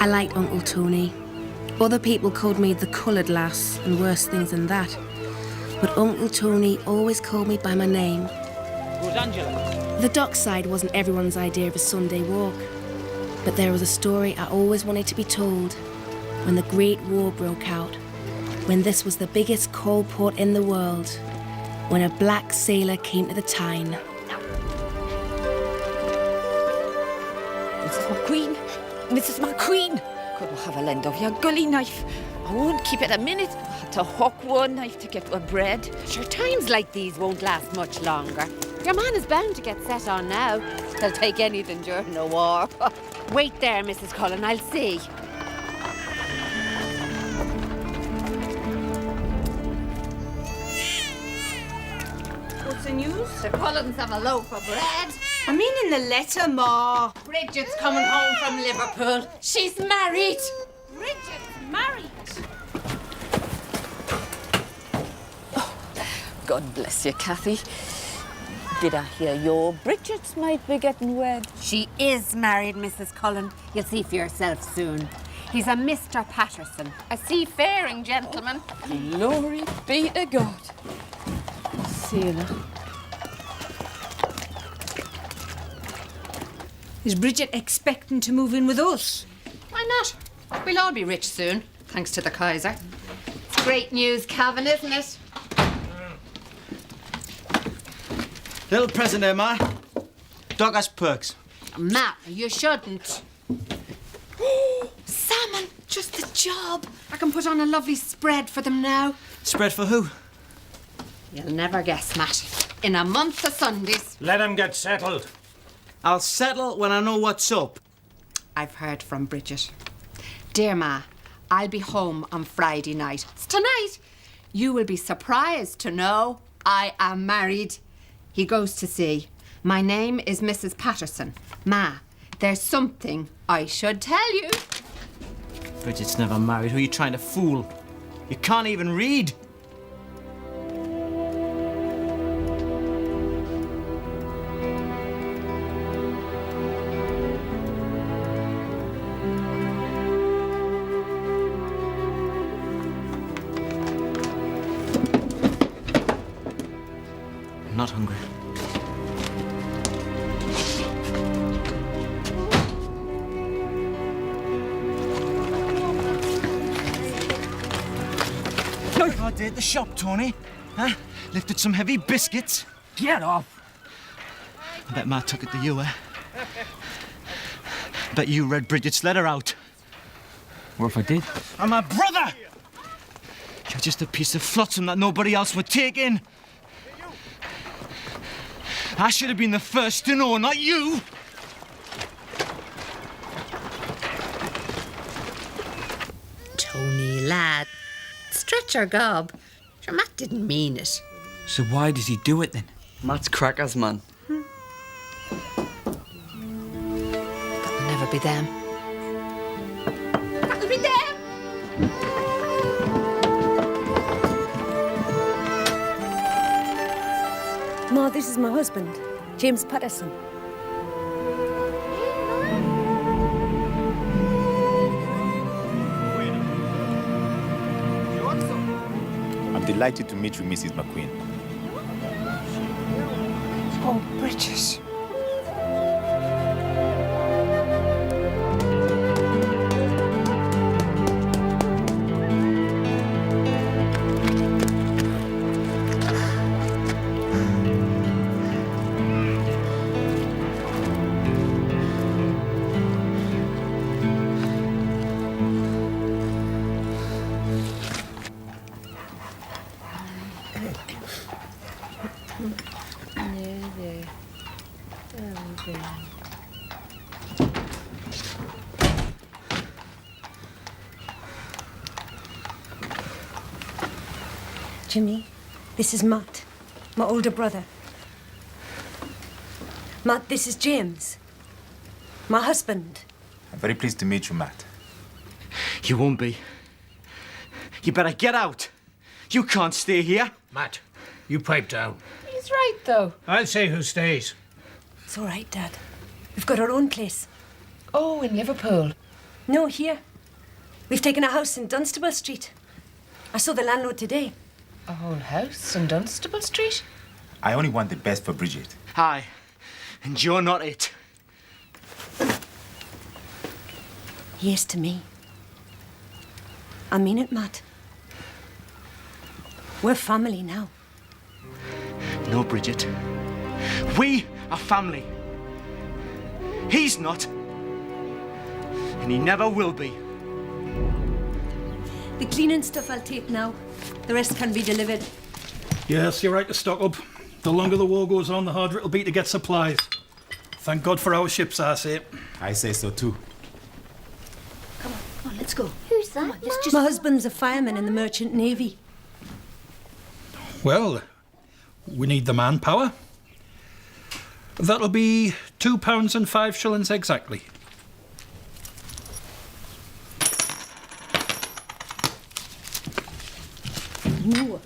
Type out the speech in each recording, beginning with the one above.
I liked Uncle Tony. Other people called me the coloured lass and worse things than that. But Uncle Tony always called me by my name. The dockside wasn't everyone's idea of a Sunday walk. But there was a story I always wanted to be told. When the Great War broke out. When this was the biggest coal port in the world. When a black sailor came to the Tyne. Mrs. McQueen! Mrs. McQueen! Couldn't have a lend of your gully knife. I won't keep it a minute. I had to hook one knife to get one bread. Sure, times like these won't last much longer. Your man is bound to get set on now. They'll take anything during a war. Wait there, Mrs. Cullen, I'll see. What's the news? The Cullens have a loaf of bread. I mean in the letter, Ma. Bridget's coming home from Liverpool. She's married. Bridget's married. God bless you, Cathy. Did I hear your Bridget's might be getting wed? She is married, Mrs. Cullen. You'll see for yourself soon. He's a Mr. Patterson, a seafaring gentleman. Glory be to God. See you now. Is Bridget expecting to move in with us? Why not? We'll all be rich soon, thanks to the Kaiser. It's great news, Calvin, isn't it? Little present there, Ma. Dog has perks. Matt, you shouldn't. Salmon, just the job. I can put on a lovely spread for them now. Spread for who? You'll never guess, Matt. In a month of Sundays. Let him get settled. I'll settle when I know what's up. I've heard from Bridget. Dear Ma, I'll be home on Friday night. It's tonight. You will be surprised to know I am married. He goes to sea. My name is Mrs. Patterson. Ma, there's something I should tell you. Bridget's never married. Who are you trying to fool? You can't even read. I'm not hungry. I did at the shop, Tony. Huh? Lifted some heavy biscuits. Get off. I bet Ma took it to you, eh? Bet you read Bridget's letter out. What if I did? I'm my brother! You're just a piece of flotsam that nobody else would take in. I should have been the first to know, not you! Tony, lad, stretch your gob. Sure, Matt didn't mean it. So why does he do it then? Matt's crackers, man. That'll never be them. That'll be them! Ma, this is my husband, James Patterson. I'm delighted to meet you, Mrs. McQueen. Oh, Bridget. Jimmy, this is Matt, my older brother. Matt, this is James, my husband. I'm very pleased to meet you, Matt. You won't be. You better get out. You can't stay here. Matt, you pipe down. He's right, though. I'll say who stays. It's all right, Dad. We've got our own place. Oh, in Liverpool. No, here. We've taken a house in Dunstable Street. I saw the landlord today. A whole house in Dunstable Street? I only want the best for Bridget. Hi. And you're not it. He is to me. I mean it, Matt. We're family now. No, Bridget. We are family. He's not. And he never will be. The cleaning stuff I'll take now. The rest can be delivered. Yes, you're right to stock up. The longer the war goes on, the harder it'll be to get supplies. Thank God for our ships, I say. I say so too. Come on, let's go. Who's that? Come on, let's just... My husband's a fireman in the Merchant Navy. Well, we need the manpower. That'll be £2 and 5 shillings exactly. No.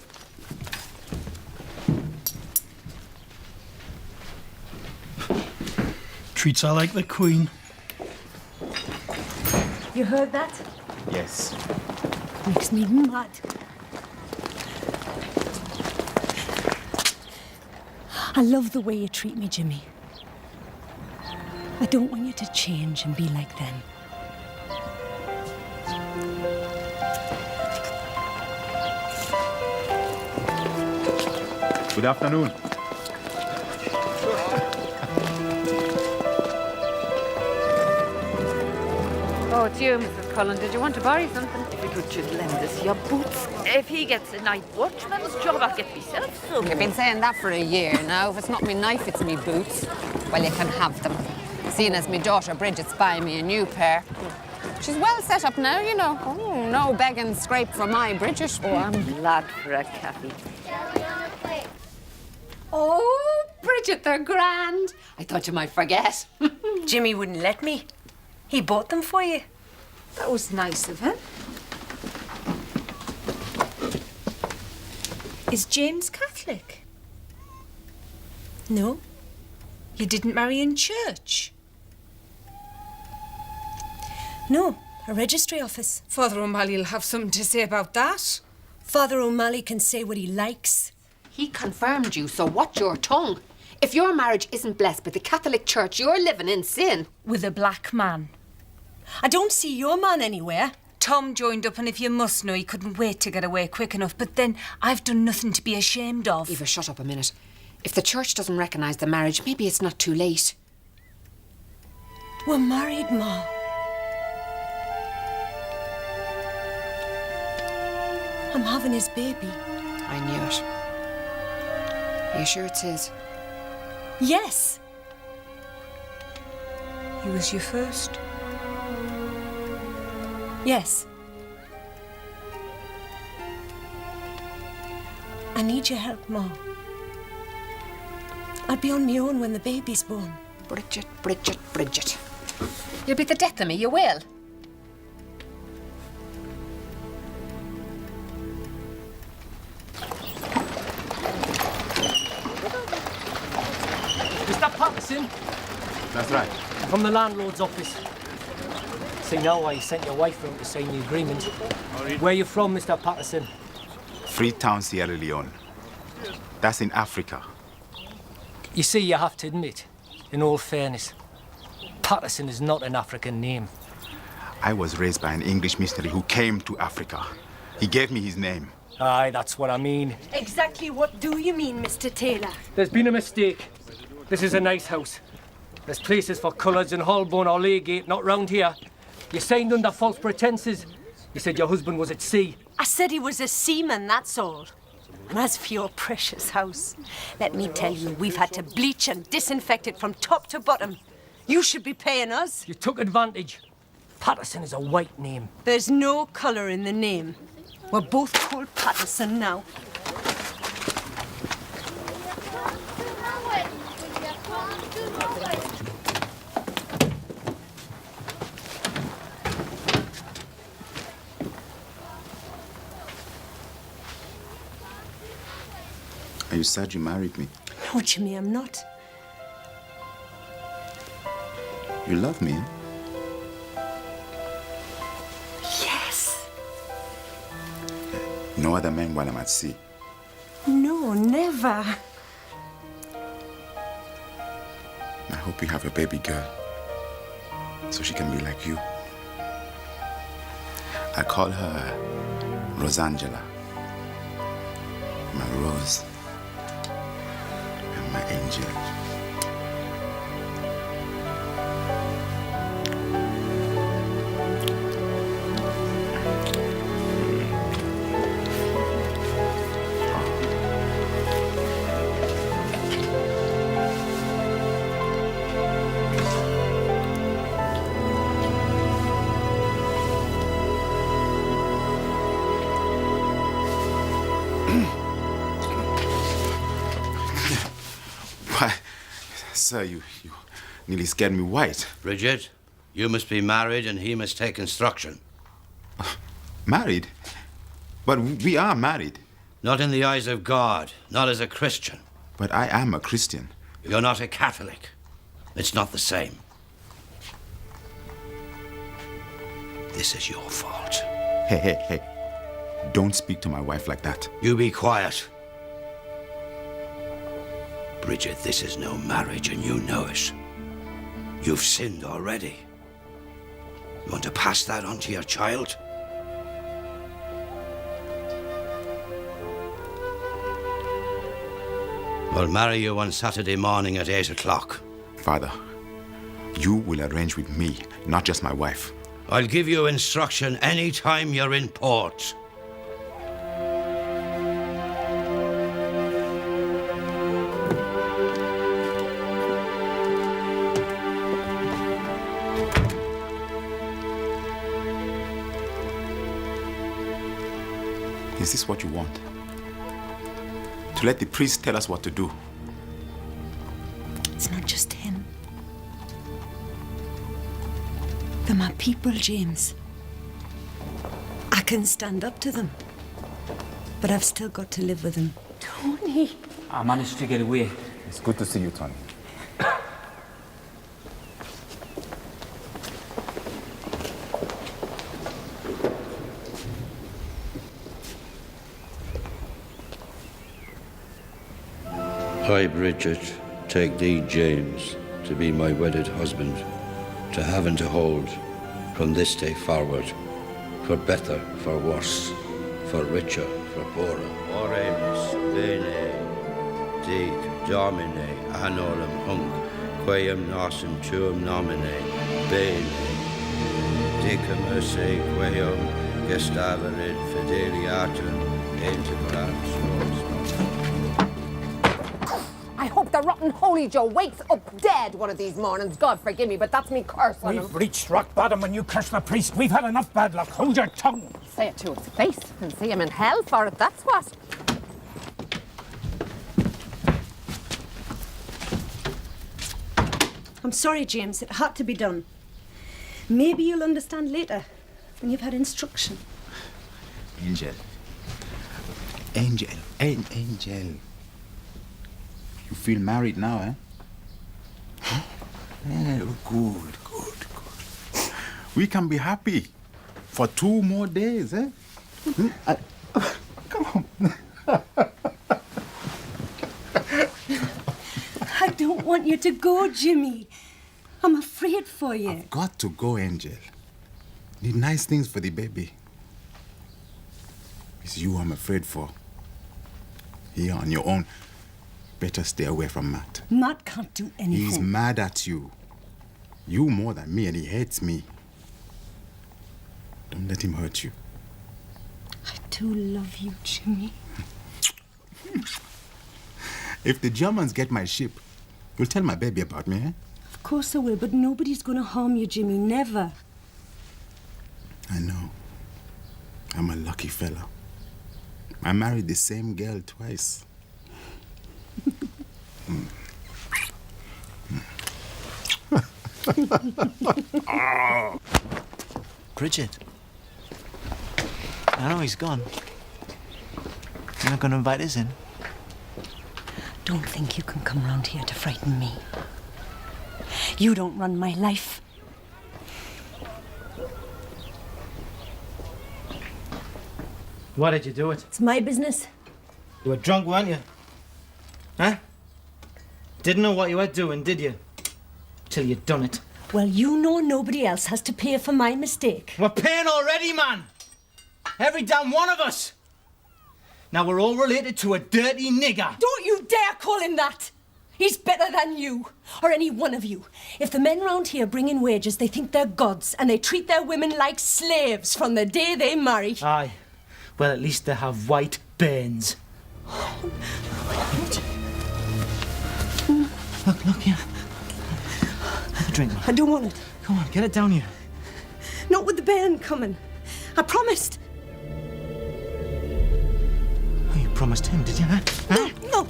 Treats her like the Queen. You heard that? Yes. Makes me mad. I love the way you treat me, Jimmy. I don't want you to change and be like them. Good afternoon. Oh, it's you, Mrs. Cullen. Did you want to borrow something? If you could just lend us your boots. If he gets a night watchman's job, I'll get myself some. You've been saying that for a year now. If it's not me knife, it's me boots. Well, you can have them. Seeing as me daughter Bridget's buying me a new pair. She's well set up now, you know. Oh, no begging scrape for my Bridget. Oh, I'm glad for a Kathy. Oh, Bridget, they're grand. I thought you might forget. Jimmy wouldn't let me. He bought them for you. That was nice of him. Is James Catholic? No. You didn't marry in church? No, a registry office. Father O'Malley'll have something to say about that. Father O'Malley can say what he likes. He confirmed you, so watch your tongue. If your marriage isn't blessed by the Catholic Church, you're living in sin. With a black man. I don't see your man anywhere. Tom joined up, and if you must know, he couldn't wait to get away quick enough. But then I've done nothing to be ashamed of. Eva, shut up a minute. If the church doesn't recognise the marriage, maybe it's not too late. We're married, Ma. I'm having his baby. I knew it. Are you sure it's his? Yes. He was your first? Yes. I need your help, Ma. I'll be on my own when the baby's born. Bridget, Bridget, Bridget. You'll be the death of me, you will. Mr. Patterson? That's right. From the landlord's office. See, now I sent your wife round to sign the agreement. Where you from, Mr. Patterson? Freetown, Sierra Leone. That's in Africa. You see, you have to admit, in all fairness, Patterson is not an African name. I was raised by an English missionary who came to Africa. He gave me his name. Aye, that's what I mean. Exactly what do you mean, Mr. Taylor? There's been a mistake. This is a nice house. There's places for Cullards and Holborn or Laygate, not round here. You signed under false pretences. You said your husband was at sea. I said he was a seaman, that's all. And as for your precious house, let me tell you, we've had to bleach and disinfect it from top to bottom. You should be paying us. You took advantage. Patterson is a white name. There's no colour in the name. We're both called Patterson now. Are you sad you married me? No, Jimmy, I'm not. You love me, eh? Yes. No other man while I'm at sea. No, never. I hope you have a baby girl, so she can be like you. I call her Rosangela. My rose and my angel. Why, sir, you nearly scared me white. Bridget, you must be married and he must take instruction. Married? But we are married. Not in the eyes of God, not as a Christian. But I am a Christian. You're not a Catholic. It's not the same. This is your fault. Hey. Don't speak to my wife like that. You be quiet. Bridget, this is no marriage and you know it. You've sinned already. You want to pass that on to your child? I'll marry you on Saturday morning at 8 o'clock. Father, you will arrange with me, not just my wife. I'll give you instruction any time you're in port. Is this what you want? To let the priest tell us what to do? It's not just him. They're my people, James. I can stand up to them. But I've still got to live with them. Tony! I managed to get away. It's good to see you, Tony. I, Bridget, take thee, James, to be my wedded husband, to have and to hold, from this day forward, for better, for worse, for richer, for poorer. Oremus, bene, dic, domine, anorum hunc, queum nosum tuum nomine, bene, dicum esse queum gestaverit fideliatum, integrans. I hope the rotten Holy Joe wakes up dead one of these mornings. God forgive me, but that's me curse on him. We've reached rock bottom when you curse the priest. We've had enough bad luck. Hold your tongue. Say it to his face and see him in hell for it, that's what. I'm sorry, James. It had to be done. Maybe you'll understand later, when you've had instruction. Angel. Angel. Angel. You feel married now, eh? Yeah, good. We can be happy for 2 more days, eh? Come on. I don't want you to go, Jimmy. I'm afraid for you. I've got to go, Angel. Need nice things for the baby. It's you I'm afraid for. Here on your own. Better stay away from Matt. Matt can't do anything. He's mad at you. You more than me, and he hates me. Don't let him hurt you. I do love you, Jimmy. If the Germans get my ship, you'll tell my baby about me, eh? Of course I will, but nobody's going to harm you, Jimmy. Never. I know. I'm a lucky fella. I married the same girl twice. Bridget. I know he's gone. You're not going to invite us in? Don't think you can come round here to frighten me. You don't run my life. Why did you do it? It's my business. You were drunk, weren't you? Huh? Didn't know what you were doing, did you? Till you'd done it. Well, you know nobody else has to pay for my mistake. We're paying already, man! Every damn one of us! Now we're all related to a dirty nigger. Don't you dare call him that! He's better than you, or any one of you. If the men round here bring in wages, they think they're gods, and they treat their women like slaves from the day they marry. Aye. Well, at least they have white bairns. Look, here. Have a drink, man. I don't want it. Come on, get it down here. Not with the bairn coming. I promised. Oh, you promised him, did you? Huh? No.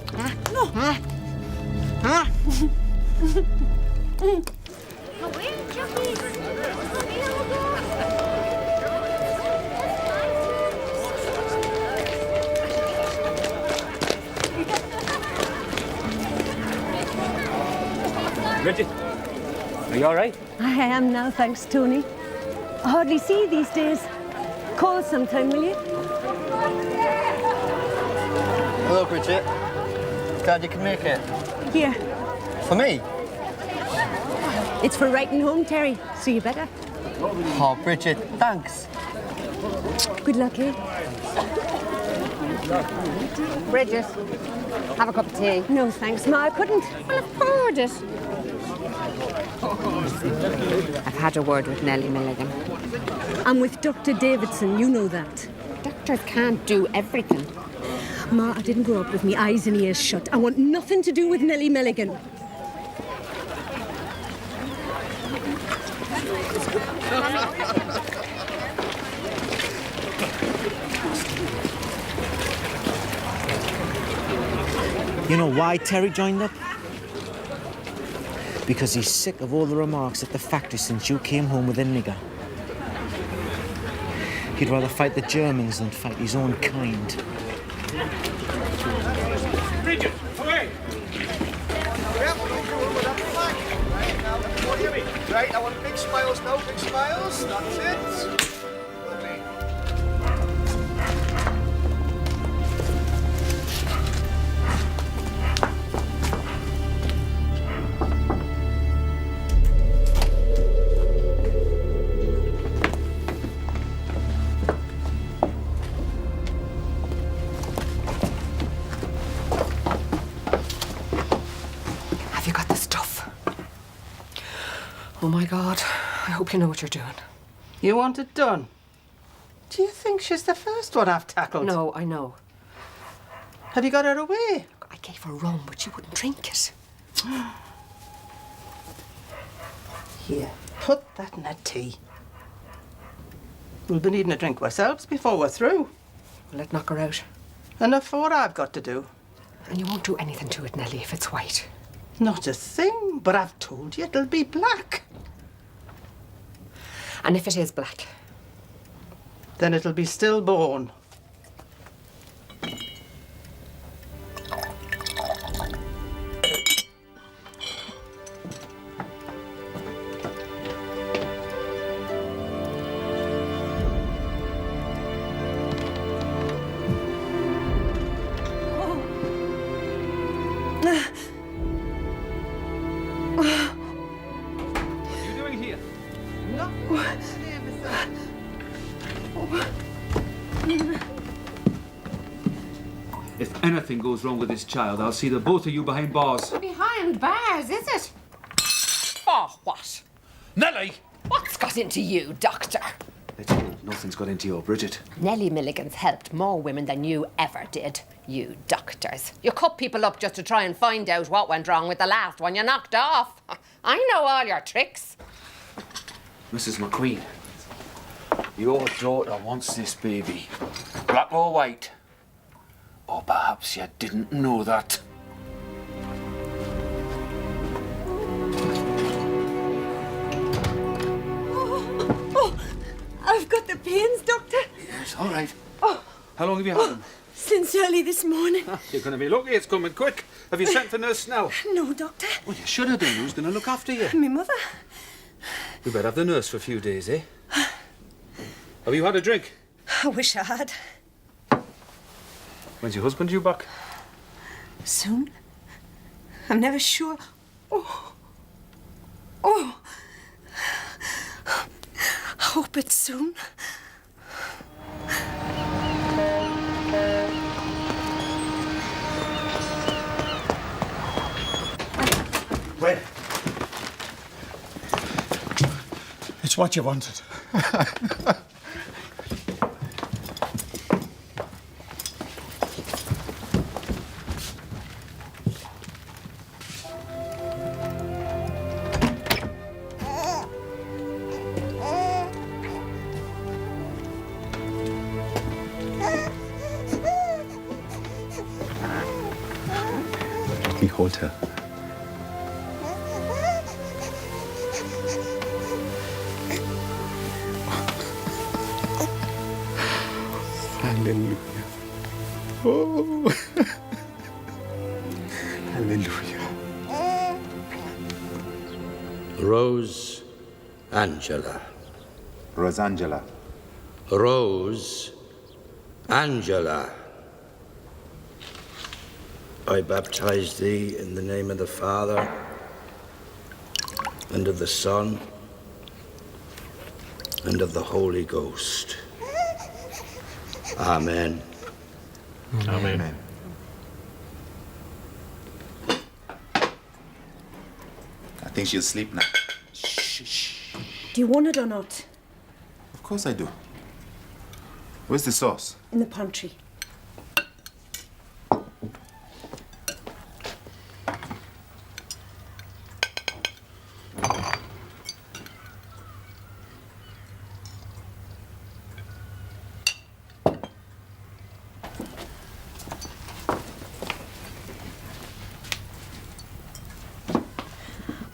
Bridget, are you all right? I am now, thanks, Tony. I hardly see you these days. Call sometime, will you? Hello, Bridget. Glad you can make it. Here. For me? It's for writing home, Terry, so you better. Oh, Bridget, thanks. Good luck, eh? Bridget, have a cup of tea. No, thanks, Ma, I couldn't. Well, I've poured it. I've had a word with Nellie Milligan. I'm with Dr. Davidson, you know that. Doctors can't do everything. Ma, I didn't grow up with me eyes and ears shut. I want nothing to do with Nellie Milligan. You know why Terry joined up? Because he's sick of all the remarks at the factory since you came home with a nigger. He'd rather fight the Germans than fight his own kind. Bridget, away! Right, I want big smiles now, big smiles. That's it. Lovely. Have you got the stuff? Oh, my God. I hope you know what you're doing. You want it done? Do you think she's the first one I've tackled? No, I know. Have you got her away? I gave her rum, but she wouldn't drink it. Here, put that in that tea. We'll be needing a drink ourselves before we're through. Will it knock her out? Enough for what I've got to do. And you won't do anything to it, Nellie, if it's white. Not a thing, but I've told you it'll be black. And if it is black? Then it'll be stillborn. If anything goes wrong with this child, I'll see the both of you behind bars. Behind bars, is it? For what? Nellie! What's got into you, Doctor? Let's go. Nothing's got into your Bridget. Nellie Milligan's helped more women than you ever did, you doctors. You cut people up just to try and find out what went wrong with the last one you knocked off. I know all your tricks. Mrs. McQueen, your daughter wants this baby. Black or white? Or perhaps you didn't know that. I've got the pains, Doctor. Yes, all right. Oh. How long have you had them? Since early this morning. You're going to be lucky it's coming quick. Have you sent for Nurse Snell? No, Doctor. Well, you should have done. Who's going to look after you? My mother. We better have the nurse for a few days, eh? Have you had a drink? I wish I had. When's your husband due back? Soon? I'm never sure. Oh. Oh. I hope it's soon. Where? It's what you wanted. Let me hold her. Hallelujah. Oh. Hallelujah. Rose Angela. Rosangela. Rose Angela. I baptize thee in the name of the Father, and of the Son, and of the Holy Ghost. Amen. Amen. Amen. I think she'll sleep now. Shh. Do you want it or not? Of course I do. Where's the sauce? In the pantry.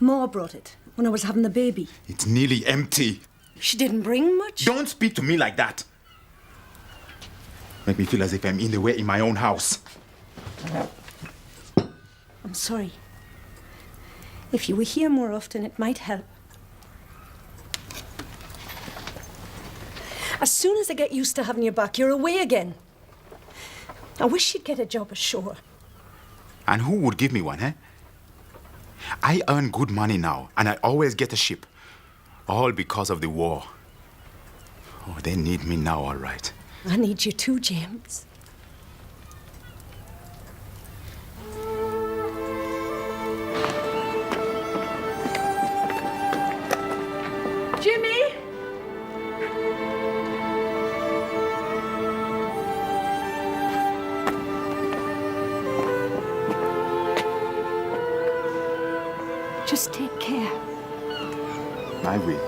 Ma brought it when I was having the baby. It's nearly empty. She didn't bring much. Don't speak to me like that. Make me feel as if I'm in the way in my own house. I'm sorry. If you were here more often, it might help. As soon as I get used to having you back, you're away again. I wish you'd get a job ashore. And who would give me one, eh? I earn good money now, and I always get a ship. All because of the war. Oh, they need me now, all right. I need you too, James. Jimmy! Just take care. I will.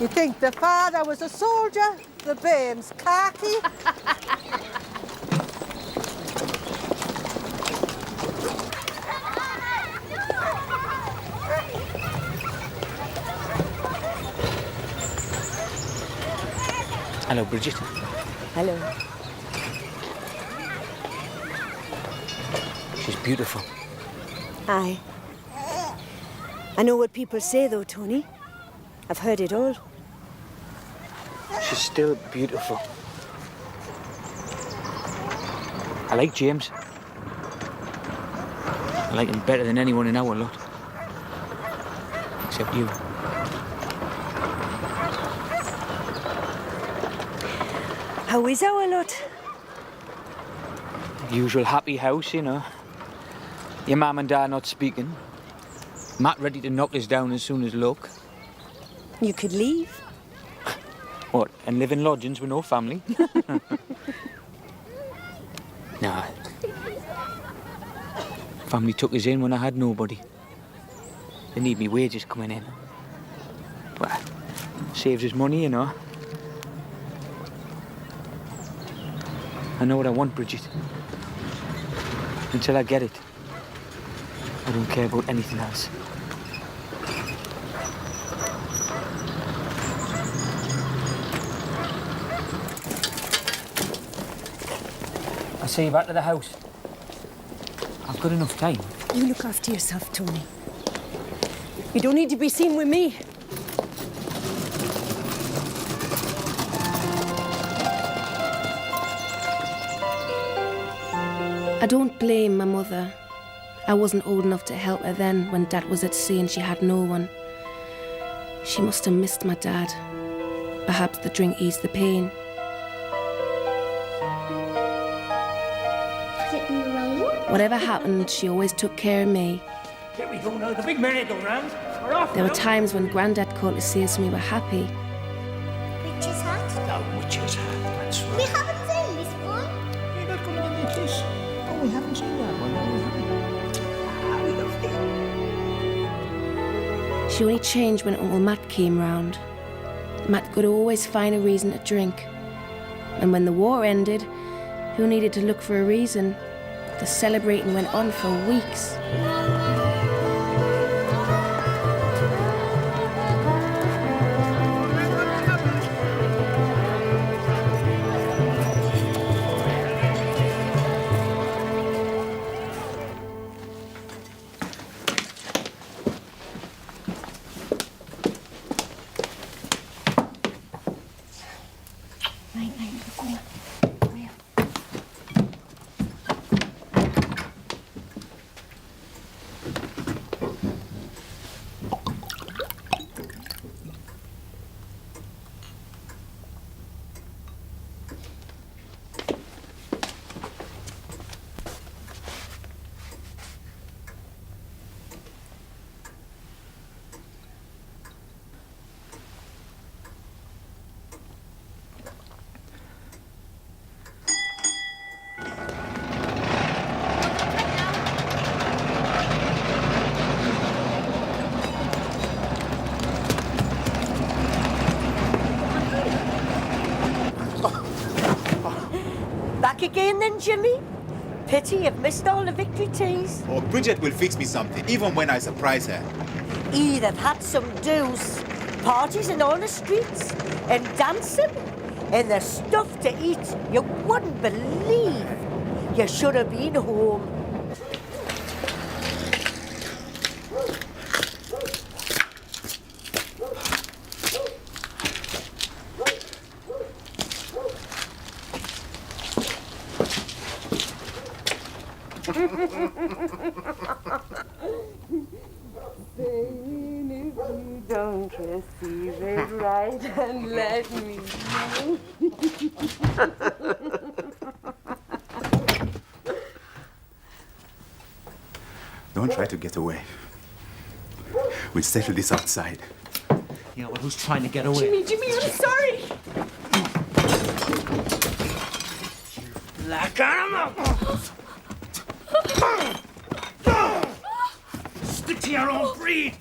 You think the father was a soldier, the babe's khaki? Hello, Bridget. Hello. She's beautiful. Aye. I know what people say, though, Tony. I've heard it all. She's still beautiful. I like James. I like him better than anyone in our lot. Except you. How is our lot? Usual happy house, you know. Your mum and dad not speaking. Matt ready to knock us down as soon as luck. You could leave. What, and live in lodgings with no family? Nah. Family took us in when I had nobody. They need me wages coming in. Well, saves us money, you know. I know what I want, Bridget. Until I get it, I don't care about anything else. I'll see you back to the house. I've got enough time. You look after yourself, Tony. You don't need to be seen with me. I don't blame my mother. I wasn't old enough to help her then when Dad was at sea and she had no one. She must have missed my dad. Perhaps the drink eased the pain. Whatever happened, she always took care of me. Here we go now, the big merry-go-round. We're off There were now. times when Grandad called to see us and we were happy. Witch's hat? The witch's hat, that's right. We haven't seen this one. You're not going to get this. Oh, we haven't seen that one. No, we haven't. Ah, we love it. She only changed when Uncle Matt came round. Matt could always find a reason to drink. And when the war ended, who needed to look for a reason? The celebrating went on for weeks. Back again then, Jimmy? Pity you've missed all the victory teas. Oh, Bridget will fix me something, even when I surprise her. He'd have had some do's. Parties in all the streets, and dancing, and the stuff to eat you wouldn't believe. You should have been home. Saying if you don't receive it right and let me know. Don't try to get away. We'll settle this outside. Yeah, well, who's trying to get away? Jimmy, I'm sorry. Black animal! Stick to your own breed!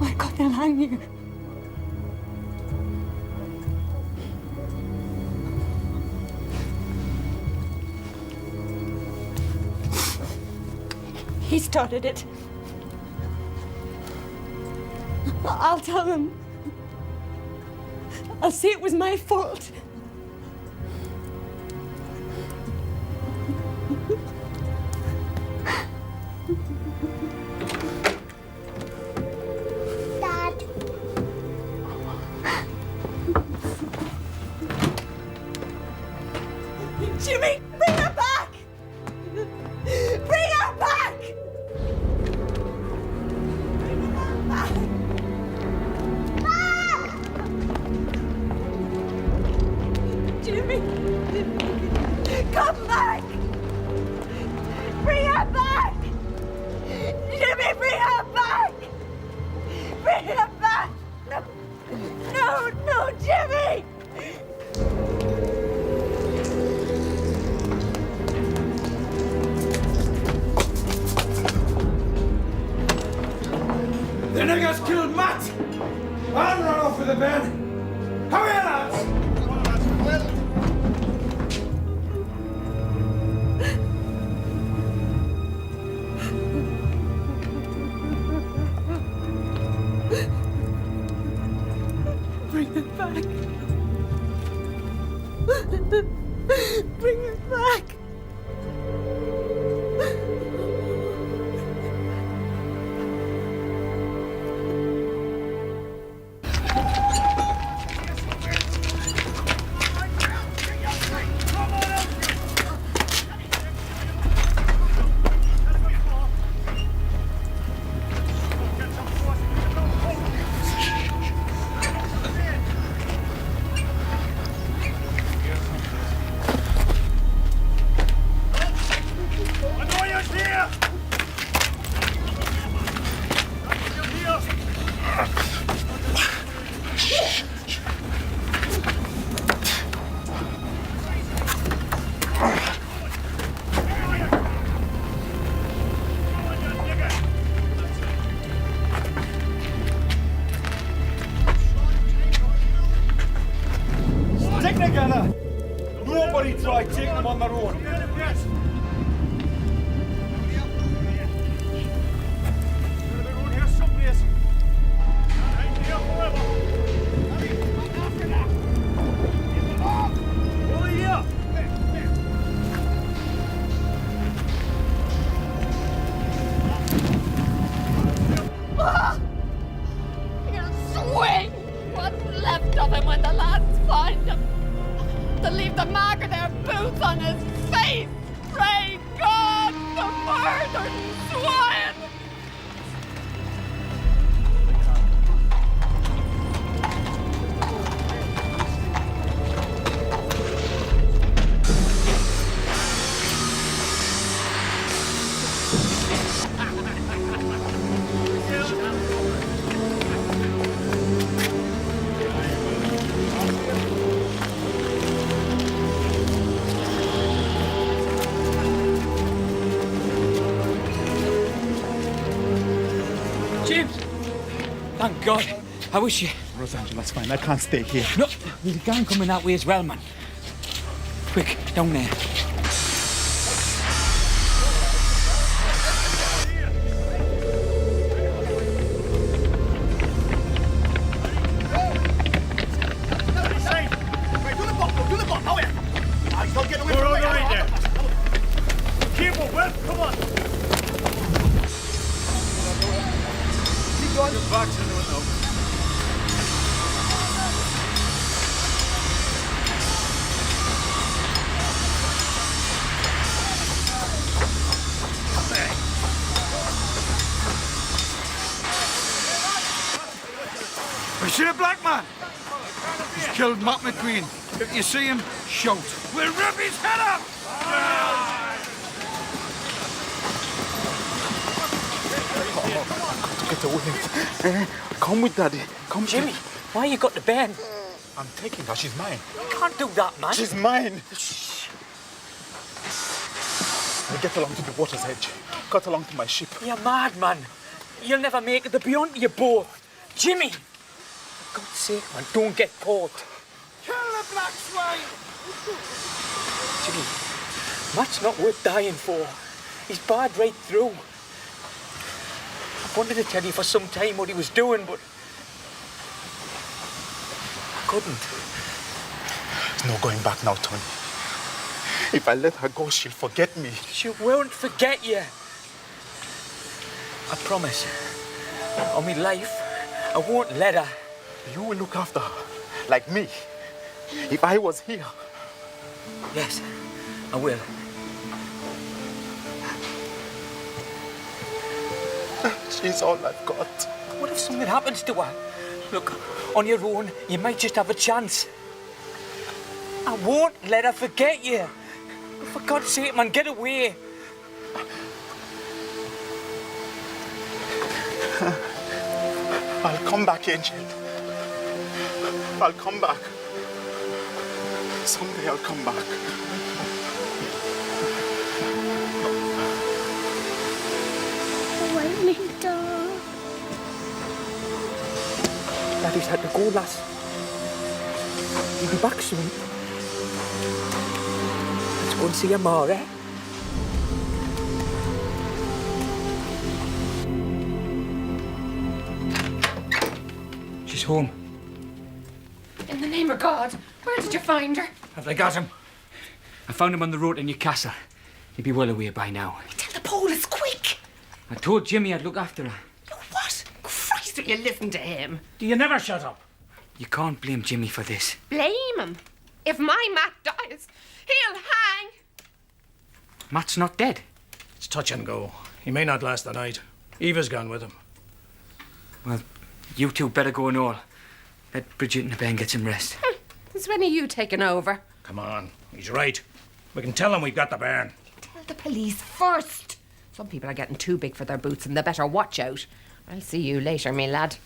I got them hang you. He started it. I'll tell him. I'll say it was my fault. Dad. Jimmy, bring her back! Bring her back! Jimmy! Come back! Bring her back! Jimmy, bring her back! Bring her back! No, no, no, Jimmy! The nigger's killed Matt! I'll run off with the bed! How are you, lads? Bring it back. Bring it back. Stick together! Nobody tried taking them on their own. He'll swing what's left of him when the lads find him. To leave the mark of their boots on his face. Pray God, the murdered swine! James! Thank God. I wish you... Rosangela's fine. I can't stay here. No, there's a gang coming that way as well, man. Quick, down there. We're all right there. Keep up, Will. Come on. Keep going. Your back's into it now. I see a black man. He's killed Matt McQueen. If you see him, shout. We'll rip his head up! Get away. Come with Daddy. Come, Jimmy, why you got the bairn? I'm taking her. She's mine. You can't do that, man. She's mine. I get along to the water's edge. Cut along to my ship. You're mad, man. You'll never make it. They're beyond you both. Jimmy! For God's sake, man, don't get caught. Kill the black swine! Jimmy, Matt's not worth dying for. He's barred right through. I wanted to tell you for some time what he was doing, but I couldn't. There's no going back now, Tony. If I let her go, she'll forget me. She won't forget you. I promise. On me life, I won't let her. You will look after her, like me. If I was here. Yes, I will. She's all I've got. What if something happens to her? Look, on your own, you might just have a chance. I won't let her forget you. For God's sake, man, get away. I'll come back, Angel. I'll come back. Someday I'll come back. Daddy's had to go, lass. He'll be back soon. Let's go and see your ma, eh? She's home. In the name of God, where did you find her? Have they got him? I found him on the road to Newcastle. He'd be well away by now. Tell the police, quick! I told Jimmy I'd look after her. What? Christ, will you listen to him? Do you never shut up? You can't blame Jimmy for this. Blame him. If my Matt dies, he'll hang. Matt's not dead. It's touch and go. He may not last the night. Eva's gone with him. Well, you two better go and all. Let Bridget and the bairn get some rest. Since when are you taking over? Come on, he's right. We can tell him we've got the bairn. Tell the police first. Some people are getting too big for their boots and they better watch out. I'll see you later, me lad.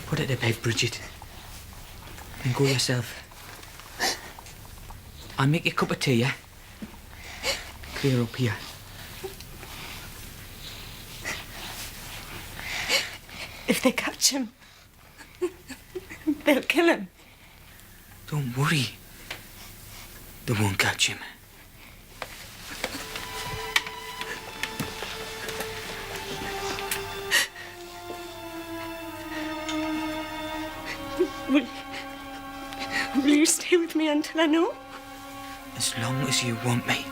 Put it to bed, Bridget. And go yourself. I'll make you a cup of tea, yeah? Clear up here. If they catch him, they'll kill him. Don't worry. They won't catch him. Will you stay with me until I know? As long as you want me.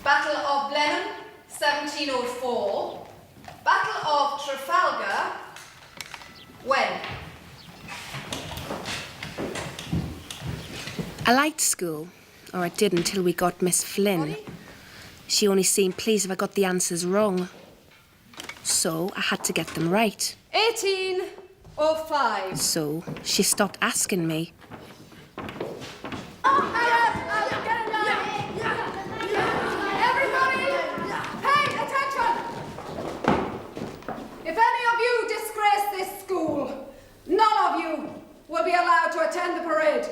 Battle of Blenheim, 1704. Battle of Trafalgar, when? I liked school, or I did until we got Miss Flynn. She only seemed pleased if I got the answers wrong. So I had to get them right. 1805. So she stopped asking me. Everybody, pay attention! If any of you disgrace this school, none of you will be allowed to attend the parade.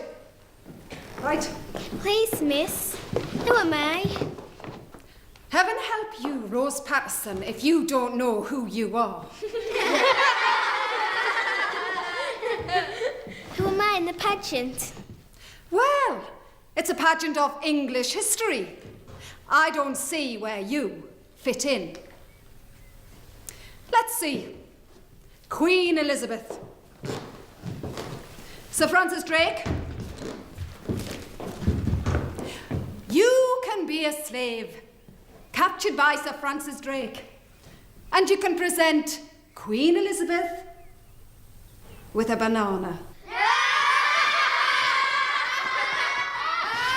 Right? Please, miss. Who am I? Heaven help you, Rose Patterson, if you don't know who you are. Who am I in the pageant? Well, it's a pageant of English history. I don't see where you fit in. Let's see. Queen Elizabeth. Sir Francis Drake, you can be a slave, captured by Sir Francis Drake, and you can present Queen Elizabeth with a banana.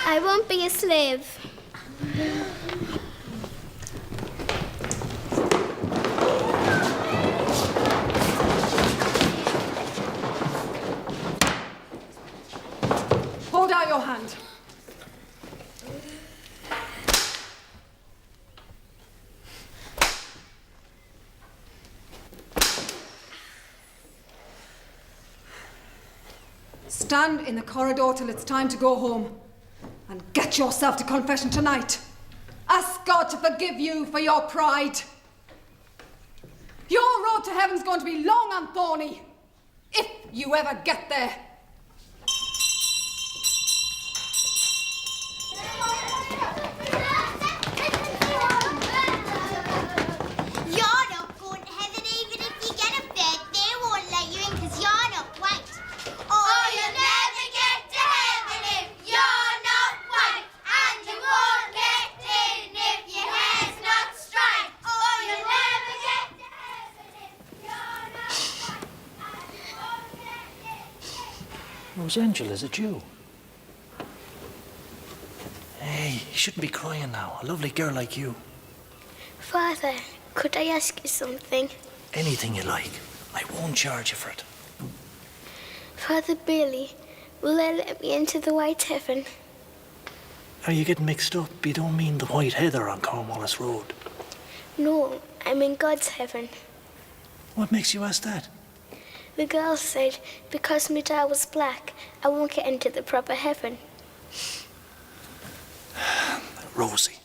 I won't be a slave. Hold out your hand. Stand in the corridor till it's time to go home. And get yourself to confession tonight. Ask God to forgive you for your pride. Your road to heaven's going to be long and thorny, if you ever get there. You're not going to heaven even if you get up there. They won't let you in because you're not white. Oh, you'll never get to heaven if you're not white. And you won't get in if your hair's not striped. Oh, you'll never get to heaven if you're not white. And you won't get in. Rosangela's a Jew. Hey, you shouldn't be crying now. A lovely girl like you. Father, could I ask you something? Anything you like. I won't charge you for it. Father Billy, will they let me into the White Heaven? Are you getting mixed up? You don't mean the White Heather on Cornwallis Road. No, I'm in God's heaven. What makes you ask that? The girl said because my dad was black, I won't get into the proper heaven. Rosie,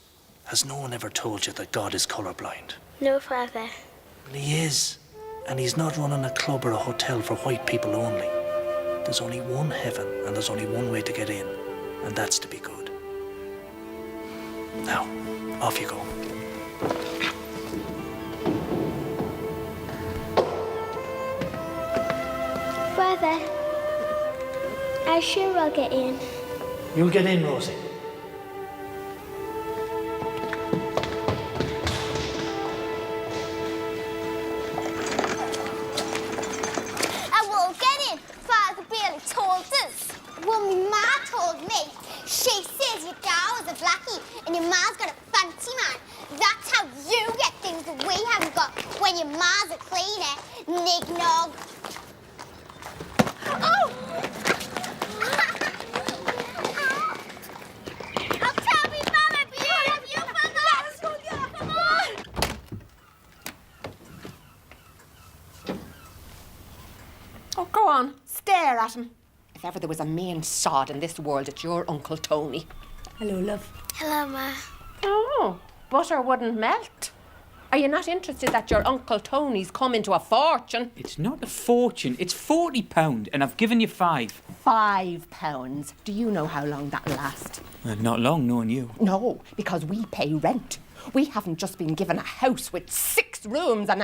has no one ever told you that God is colourblind? No, Father. Well, he is. And he's not running a club or a hotel for white people only. There's only one heaven and there's only one way to get in, and that's to be good. Now, off you go. Father, I'm sure I'll get in. You'll get in, Rosie. I won't get in. Father Billy told us. Well, my ma told me. She says your dad was a blackie and your ma's got a fancy man. That's how you get things that we haven't got when your ma's a cleaner. Nig-nog. Oh! I'll tell me Mama Billy, you forgot. Come on! Oh, go on. Stare at him. If ever there was a main sod in this world, it's your Uncle Tony. Hello, love. Hello, Ma. Oh, butter wouldn't melt. Are you not interested that your Uncle Tony's come into a fortune? It's not a fortune. It's £40, and I've given you £5. £5. Do you know how long that'll last? Well, not long, knowing you. No, because we pay rent. We haven't just been given a house with 6 rooms and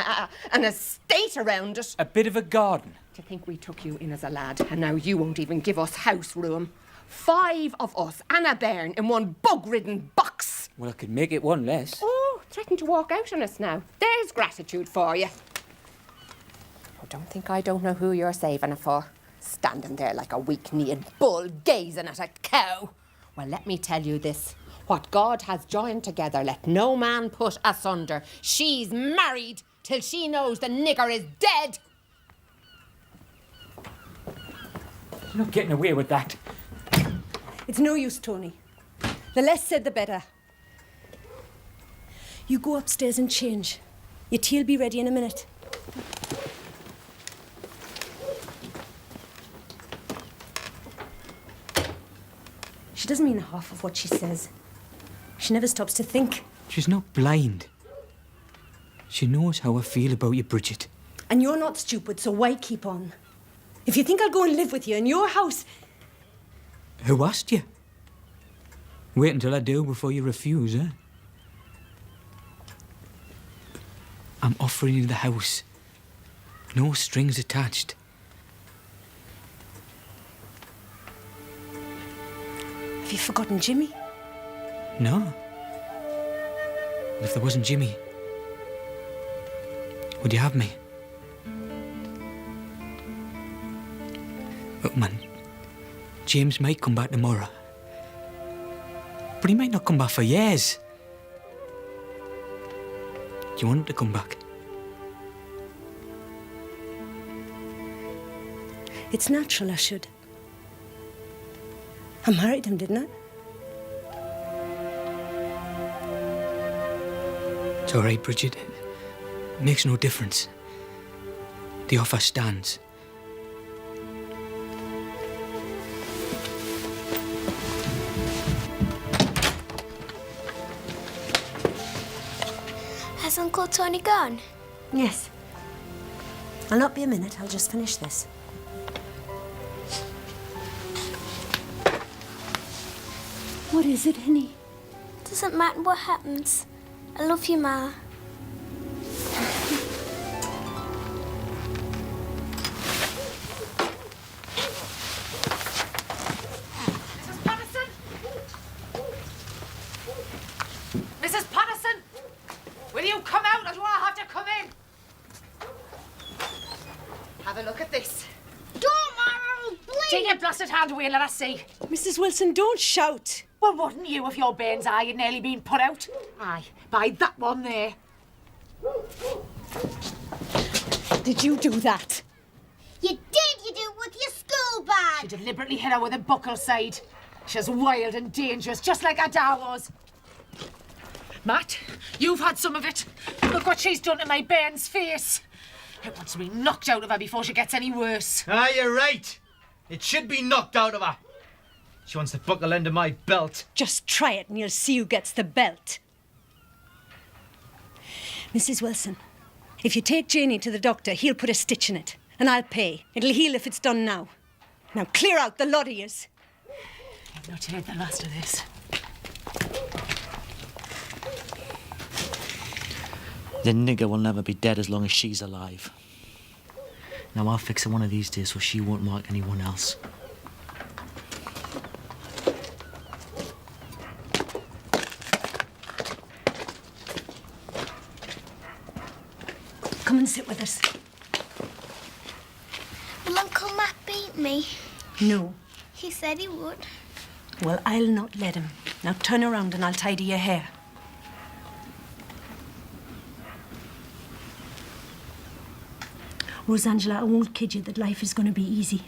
an estate around it. A bit of a garden. To think we took you in as a lad, and now you won't even give us house room. 5 of us and a bairn in one bug-ridden box. Well, I could make it one less. Oh, threaten to walk out on us now. There's gratitude for you. Oh, don't think I don't know who you're saving it for. Standing there like a weak-kneed bull gazing at a cow. Well, let me tell you this. What God has joined together, let no man put asunder. She's married till she knows the nigger is dead. You're not getting away with that. It's no use, Tony. The less said, the better. You go upstairs and change. Your tea'll be ready in a minute. She doesn't mean half of what she says. She never stops to think. She's not blind. She knows how I feel about you, Bridget. And you're not stupid, so why keep on? If you think I'll go and live with you in your house... Who asked you? Wait until I do before you refuse, eh? I'm offering you the house. No strings attached. Have you forgotten Jimmy? No. But if there wasn't Jimmy, would you have me? Look, man, James might come back tomorrow. But he might not come back for years. Do you want him to come back? It's natural I should. I married him, didn't I? It's all right, Bridget. It makes no difference. The offer stands. Has Uncle Tony gone? Yes. I'll not be a minute. I'll just finish this. What is it, Henny? Doesn't matter what happens. I love you, Ma. Mrs. Patterson? Mrs. Patterson? Will you come out or do I have to come in? Have a look at this. Don't, Marrow, please! Take your blasted hand away and let us see. Mrs. Wilson, don't shout. Well, wouldn't you if your bairn's eye had nearly been put out? Aye, by that one there. Did you do that? You did! You do it with your school bag! She deliberately hit her with a buckle side. She's wild and dangerous, just like her dad was. Matt, you've had some of it. Look what she's done to my bairn's face. It wants to be knocked out of her before she gets any worse. Ah, you're right. It should be knocked out of her. She wants the buckle end of my belt. Just try it and you'll see who gets the belt. Mrs. Wilson, if you take Janie to the doctor, he'll put a stitch in it. And I'll pay. It'll heal if it's done now. Now clear out, the lot of yous. You've not heard the last of this. The nigger will never be dead as long as she's alive. Now I'll fix her one of these days so she won't mark anyone else. Come and sit with us. Will Uncle Matt beat me? No. He said he would. Well, I'll not let him. Now turn around and I'll tidy your hair. Rosangela, I won't kid you that life is going to be easy.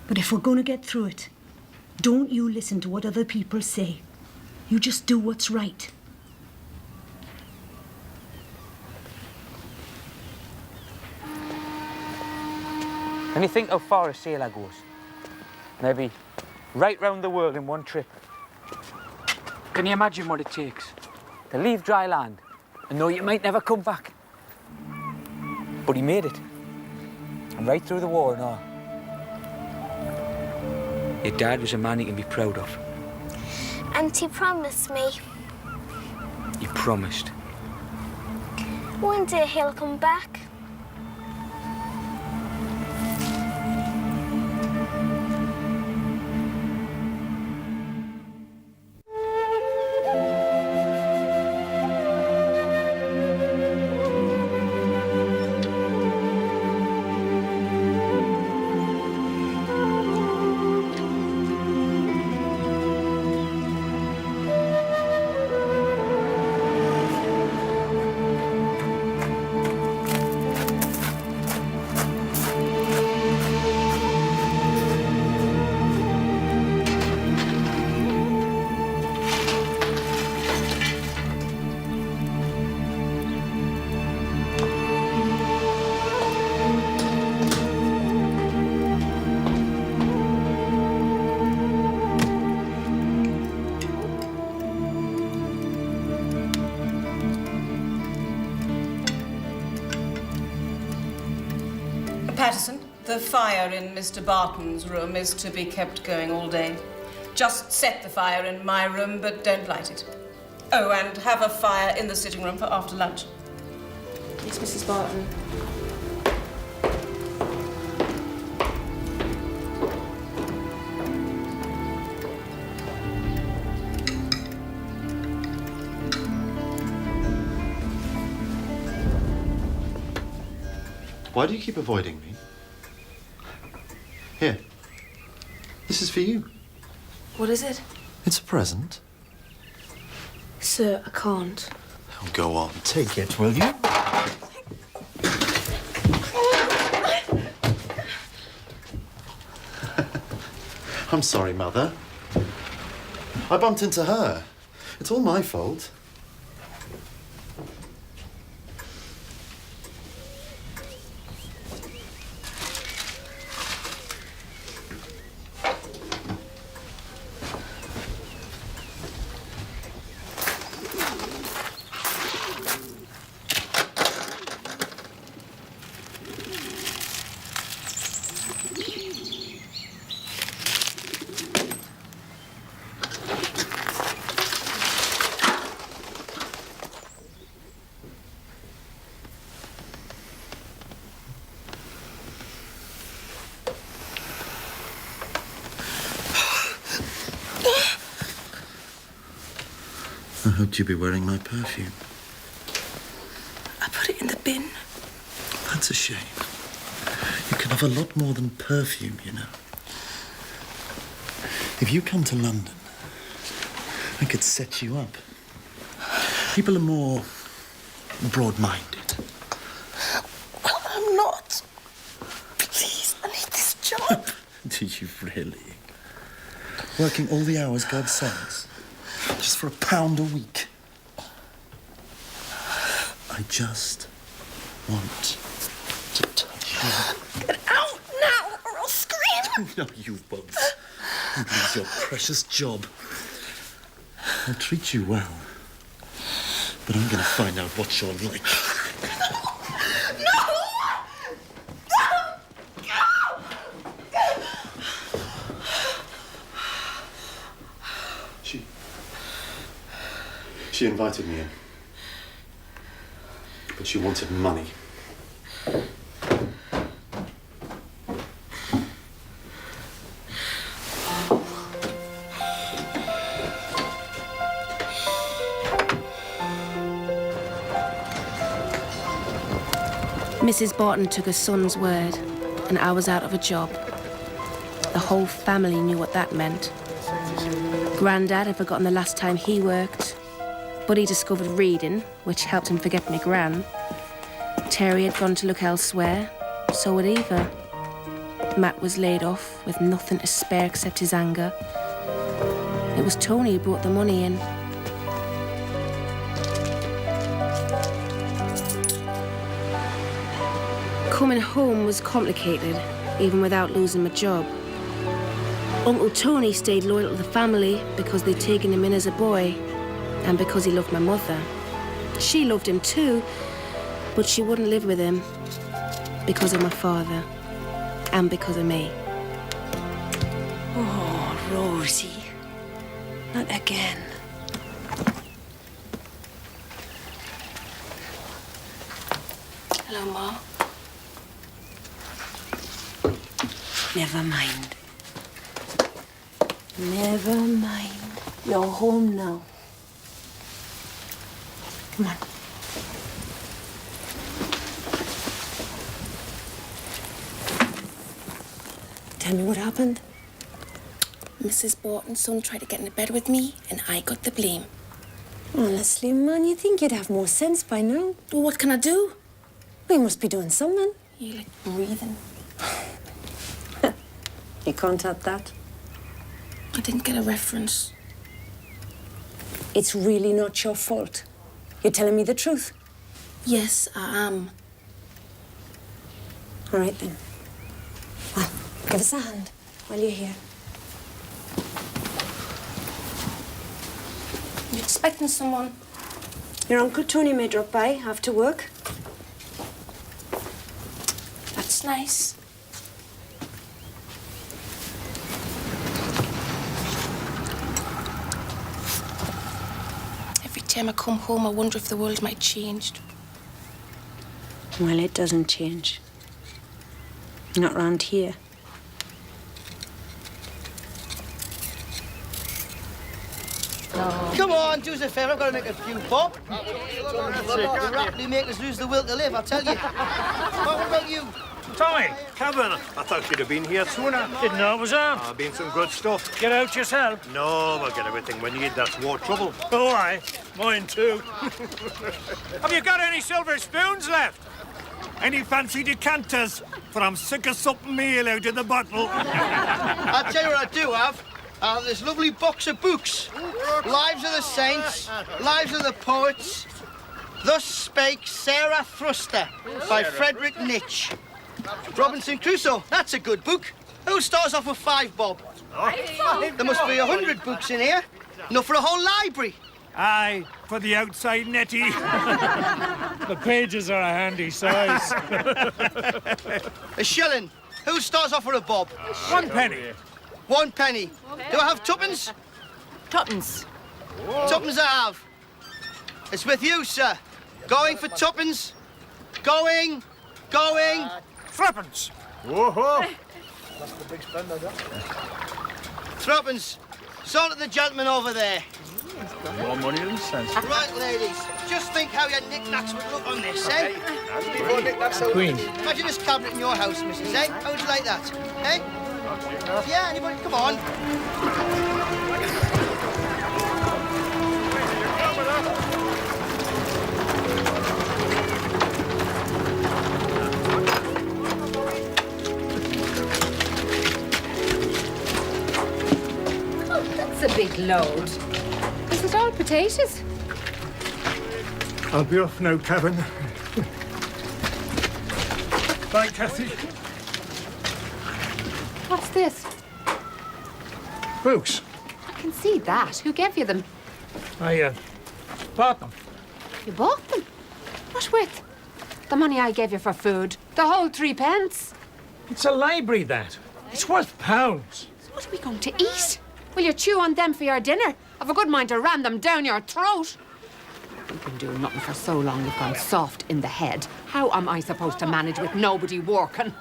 But if we're going to get through it, don't you listen to what other people say. You just do what's right. Can you think how far a sailor goes? Maybe right round the world in one trip. Can you imagine what it takes to leave dry land and know you might never come back? But he made it. And right through the war and all. Your dad was a man you can be proud of. And he promised me. He promised. One day he'll come back. Patterson, the fire in Mr. Barton's room is to be kept going all day. Just set the fire in my room, but don't light it. Oh, and have a fire in the sitting room for after lunch. Yes, Mrs. Barton. Why do you keep avoiding me? Here. This is for you. What is it? It's a present. Sir, I can't. Oh, go on, take it, will you? I'm sorry, Mother. I bumped into her. It's all my fault. I hoped you'd be wearing my perfume. I put it in the bin. That's a shame. You can have a lot more than perfume, you know. If you come to London, I could set you up. People are more broad-minded. Well, I'm not. Please, I need this job. Do you really? Working all the hours God sends? Just for £1 a week? I just want to touch you. Get out now, or I'll scream. No, you won't. You'll lose your precious job. I'll treat you well. But I'm going to find out what you're like. She invited me in. But she wanted money. Mrs. Barton took her son's word, and I was out of a job. The whole family knew what that meant. Grandad had forgotten the last time he worked, but he discovered reading, which helped him forget me gran. Terry had gone to look elsewhere, so had Eva. Matt was laid off with nothing to spare except his anger. It was Tony who brought the money in. Coming home was complicated, even without losing my job. Uncle Tony stayed loyal to the family because they'd taken him in as a boy, and because he loved my mother. She loved him too, but she wouldn't live with him because of my father and because of me. Oh, Rosie. Not again. Hello, Ma. Never mind. Never mind. You're home now. Come on. Tell me what happened. Mrs. Barton's son tried to get into bed with me, and I got the blame. Honestly, man, you'd think you'd have more sense by now. Well, what can I do? We must be doing something. You're like breathing. You can't have that. I didn't get a reference. It's really not your fault. You're telling me the truth? Yes, I am. All right, then. Well, give us a hand while you're here. You expecting someone? Your Uncle Tony may drop by after work. That's nice. Every time I come home, I wonder if the world might change. Well, it doesn't change. Not round here. Come on, do us a favour. I've got to make a few bob. You rapidly make us lose the will to live, I tell you. What about you? Tommy! Kevin, I thought you'd have been here sooner. Didn't know it was on. Been some good stuff. Get out yourself. No, we'll get everything we need. That's more trouble. Oh, aye. Mine too. Have you got any silver spoons left? Any fancy decanters? For I'm sick of supping meal out of the bottle. I'll tell you what I do have. I have this lovely box of books. Lives of the Saints, Lives of the Poets. Thus Spake Sarah Thruster by Frederick Nietzsche. Robinson Crusoe, that's a good book. Who starts off with 5 bob? There must be 100 books in here. Enough for a whole library. Aye, for the outside netty. The pages are a handy size. A shilling. Who starts off with a bob? 1 penny. 1 penny. Do I have tuppence? Tuppence. Tuppence I have. It's with you, sir. Going for tuppence. Going. Threepence. Whoa-ho. That's the big spender, that. Threepence. Sold to the gentleman over there. More money than sense. Right, ladies. Just think how your knickknacks would look on this, eh? Queen. Imagine this cabinet in your house, missus, eh? How would you like that? Eh? Yeah, anybody? Come on. That's a big load. Is it all potatoes? I'll be off now, Kevin. Bye, Kathy. What's this? Books. I can see that. Who gave you them? I bought them. You bought them? What with? The money I gave you for food. The whole 3 pence. It's a library, that. It's worth pounds. What are we going to eat? Will you chew on them for your dinner? I've a good mind to ram them down your throat. You've been doing nothing for so long you've gone soft in the head. How am I supposed to manage with nobody working?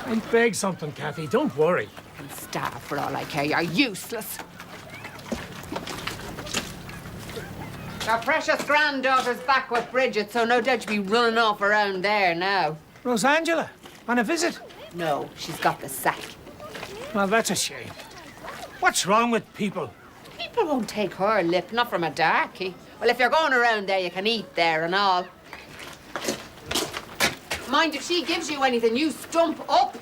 I'll beg something, Kathy. Don't worry. I can starve for all I care. You're useless. Your precious granddaughter's back with Bridget, so no doubt you'll be running off around there now. Rosangela, on a visit? No, she's got the sack. Well, that's a shame. What's wrong with people? People won't take her lip, not from a darkie. Well, if you're going around there, you can eat there and all. Mind, if she gives you anything, you stump up.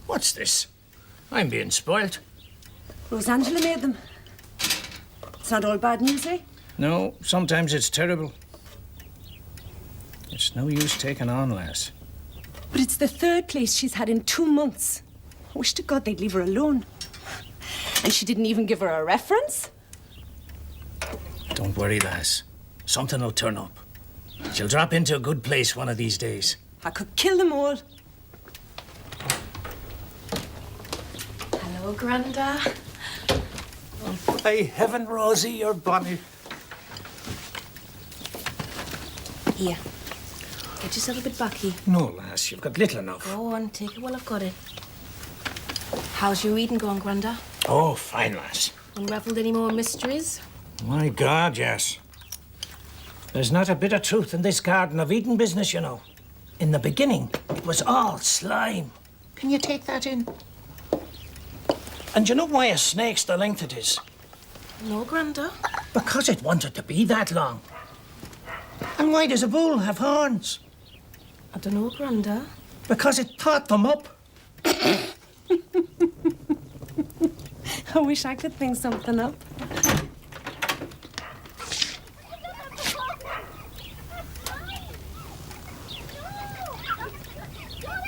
What's this? I'm being spoilt. Rosangela made them. It's not all bad news, eh? No, sometimes it's terrible. It's no use taking on, lass. But it's the 3rd place she's had in 2 months. I wish to God they'd leave her alone. And she didn't even give her a reference? Don't worry, lass. Something will turn up. She'll drop into a good place one of these days. I could kill them all. Hello, Granda. By heaven, Rosie, you're bonny. Here. Get yourself a bit backy. No, lass, you've got little enough. Go on, take it while I've got it. How's your reading going, Granda? Oh, fine, lass. Unravelled any more mysteries? My God, yes. There's not a bit of truth in this Garden of Eden business, you know. In the beginning, it was all slime. Can you take that in? And you know why a snake's the length it is? No, Granda. Because it wanted to be that long. And why does a bull have horns? I don't know, Granda. Because it thought them up. I wish I could think something up.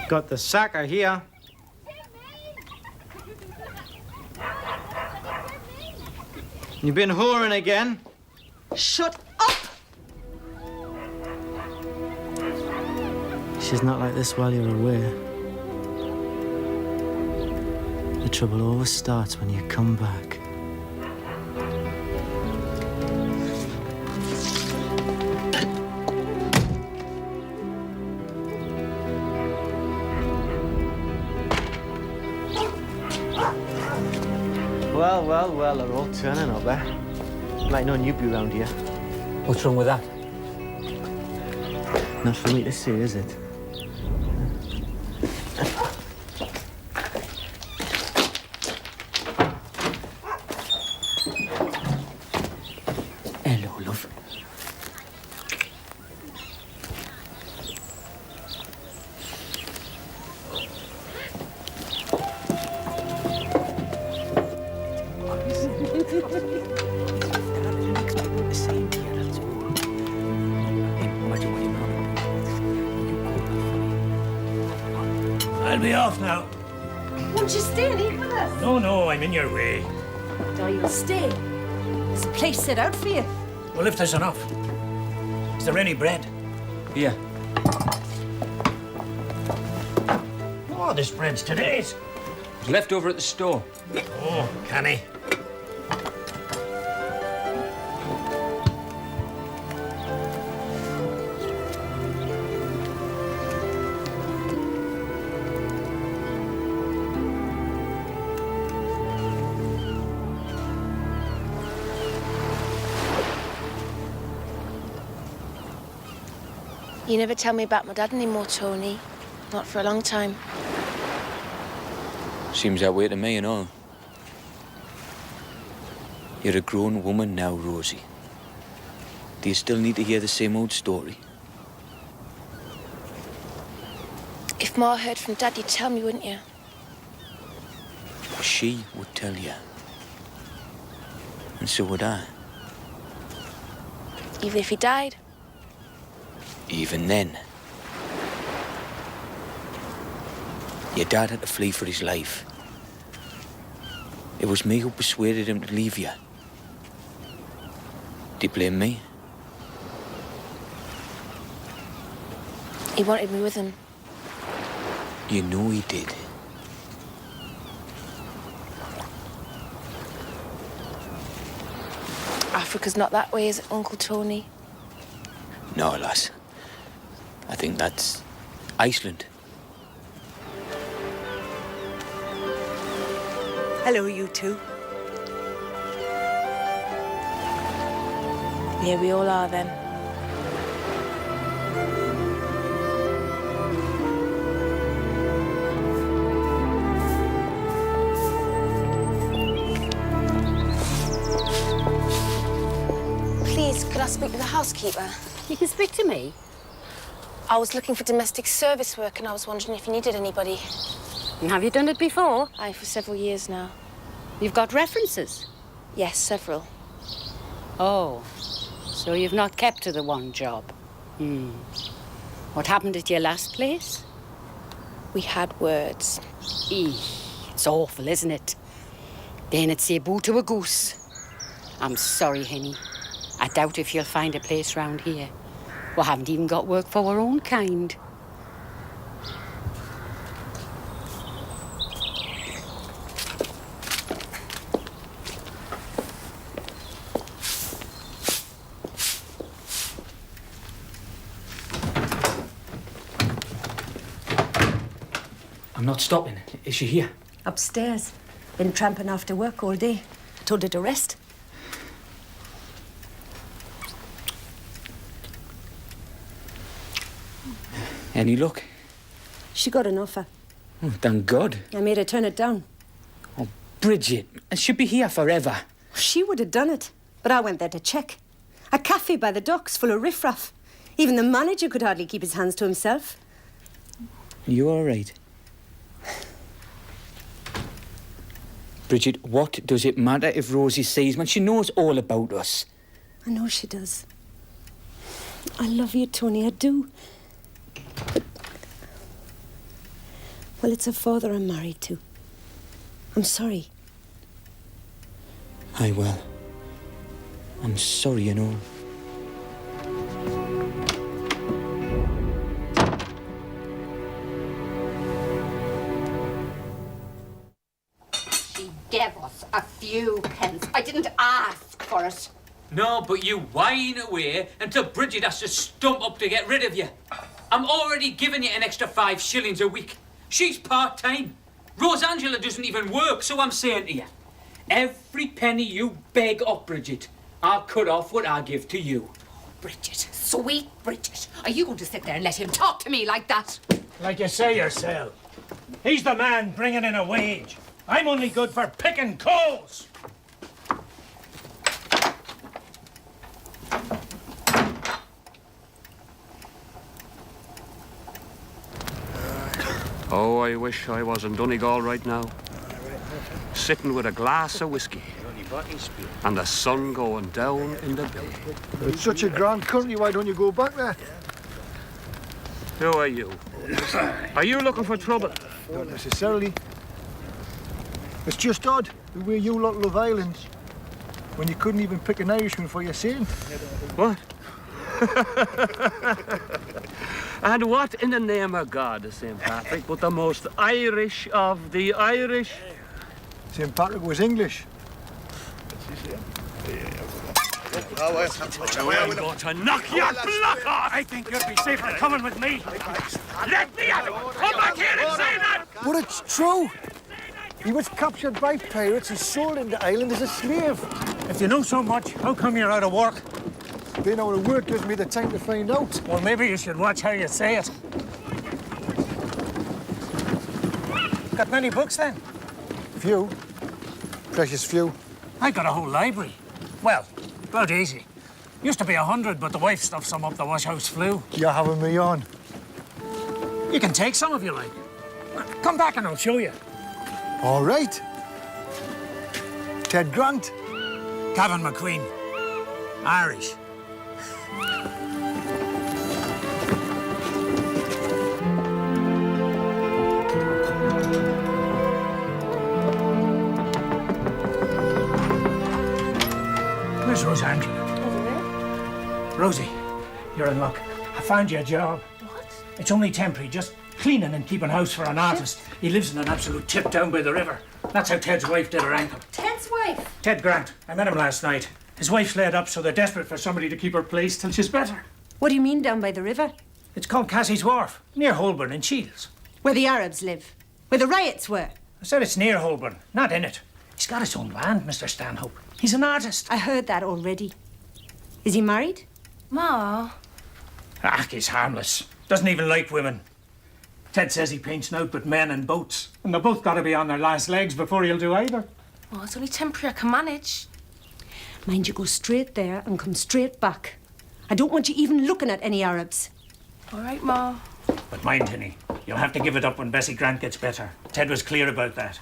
Got the sacker here. You been whoring again? Shut up! She's not like this while you're away. The trouble always starts when you come back. Well, they're all turning up, eh? Like knowing you'd be round here. What's wrong with that? Not for me to see, is it? Hello, love. I'll be off now. Won't you stay and eat with us? No, I'm in your way. No, you'll stay. There's a place set out for you. Well, if there's enough. Is there any bread? Yeah. Oh, this bread's today's. It's left over at the store. Oh, canny. You never tell me about my dad anymore, Tony. Not for a long time. Seems that way to me and all. You're a grown woman now, Rosie. Do you still need to hear the same old story? If Ma heard from Dad, you'd tell me, wouldn't you? She would tell you. And so would I. Even if he died? Even then. Your dad had to flee for his life. It was me who persuaded him to leave you. Do you blame me? He wanted me with him. You know he did. Africa's not that way, is it, Uncle Tony? No, lass. I think that's Iceland. Hello, you two. Here we all are, then. Please, could I speak to the housekeeper? You can speak to me. I was looking for domestic service work and I was wondering if you needed anybody. And have you done it before? Aye, for several years now. You've got references? Yes, several. Oh, so you've not kept to the one job. What happened at your last place? We had words. It's awful, isn't it? Then it's say boo to a goose. I'm sorry, Henny. I doubt if you'll find a place round here. We haven't even got work for our own kind. I'm not stopping. Is she here? Upstairs. Been tramping after work all day. Told her to rest. Any luck? She got an offer. Oh, thank God. I made her turn it down. Oh, Bridget, she'll be here forever. She would have done it, but I went there to check. A cafe by the docks full of riffraff. Even the manager could hardly keep his hands to himself. You all right? Bridget, what does it matter if Rosie sees when she knows all about us? I know she does. I love you, Tony, I do. But... well, it's her father I'm married to. I'm sorry. Aye, well, I'm sorry, you know. She gave us a few pence. I didn't ask for it. No, but you whine away until Bridget has to stump up to get rid of you. I'm already giving you an extra 5 shillings a week. She's part-time. Rosangela doesn't even work, so I'm saying to you, every penny you beg up, Bridget, I'll cut off what I give to you. Bridget, sweet Bridget, are you going to sit there and let him talk to me like that? Like you say yourself. He's the man bringing in a wage. I'm only good for picking coals. Oh, I wish I was in Donegal right now, sitting with a glass of whiskey and the sun going down in the bay. It's such a grand country, why don't you go back there? Who are you? Are you looking for trouble? Not necessarily. It's just odd the way you lot love Ireland when you couldn't even pick an Irishman for your saint. What? And what in the name of God is St. Patrick but the most Irish of the Irish? St. Patrick was English. I'm going to knock your block off! I think you'd be safer coming with me. Let me out! Come back here and say that! But it's true. He was captured by pirates and sold into Ireland as a slave. If you know so much, how come you're out of work? Being out of work gives me the time to find out. Well, maybe you should watch how you say it. Got many books, then? Few. Precious few. I got a whole library. Well, about easy. Used to be 100, but the wife stuffed some up the washhouse flue. You're having me on. You can take some if you like. Come back and I'll show you. All right. Ted Grant. Kevin McQueen. Irish. Where's Rosangela? Over there. Rosie, you're in luck. I found you a job. What? It's only temporary, just cleaning and keeping house for an artist. He lives in an absolute tip down by the river. That's how Ted's wife did her ankle. Ted's wife? Ted Grant. I met him last night. His wife's laid up, so they're desperate for somebody to keep her place till she's better. What do you mean down by the river? It's called Cassie's Wharf, near Holborn in Shields. Where the Arabs live. Where the riots were. I said it's near Holborn, not in it. He's got his own land, Mr. Stanhope. He's an artist. I heard that already. Is he married? Ma. Ah, he's harmless. Doesn't even like women. Ted says he paints naught but men and boats. And they've both got to be on their last legs before he'll do either. Well, it's only temporary. I can manage. Mind you go straight there and come straight back. I don't want you even looking at any Arabs. All right, Ma. But mind, Hinny, you'll have to give it up when Bessie Grant gets better. Ted was clear about that.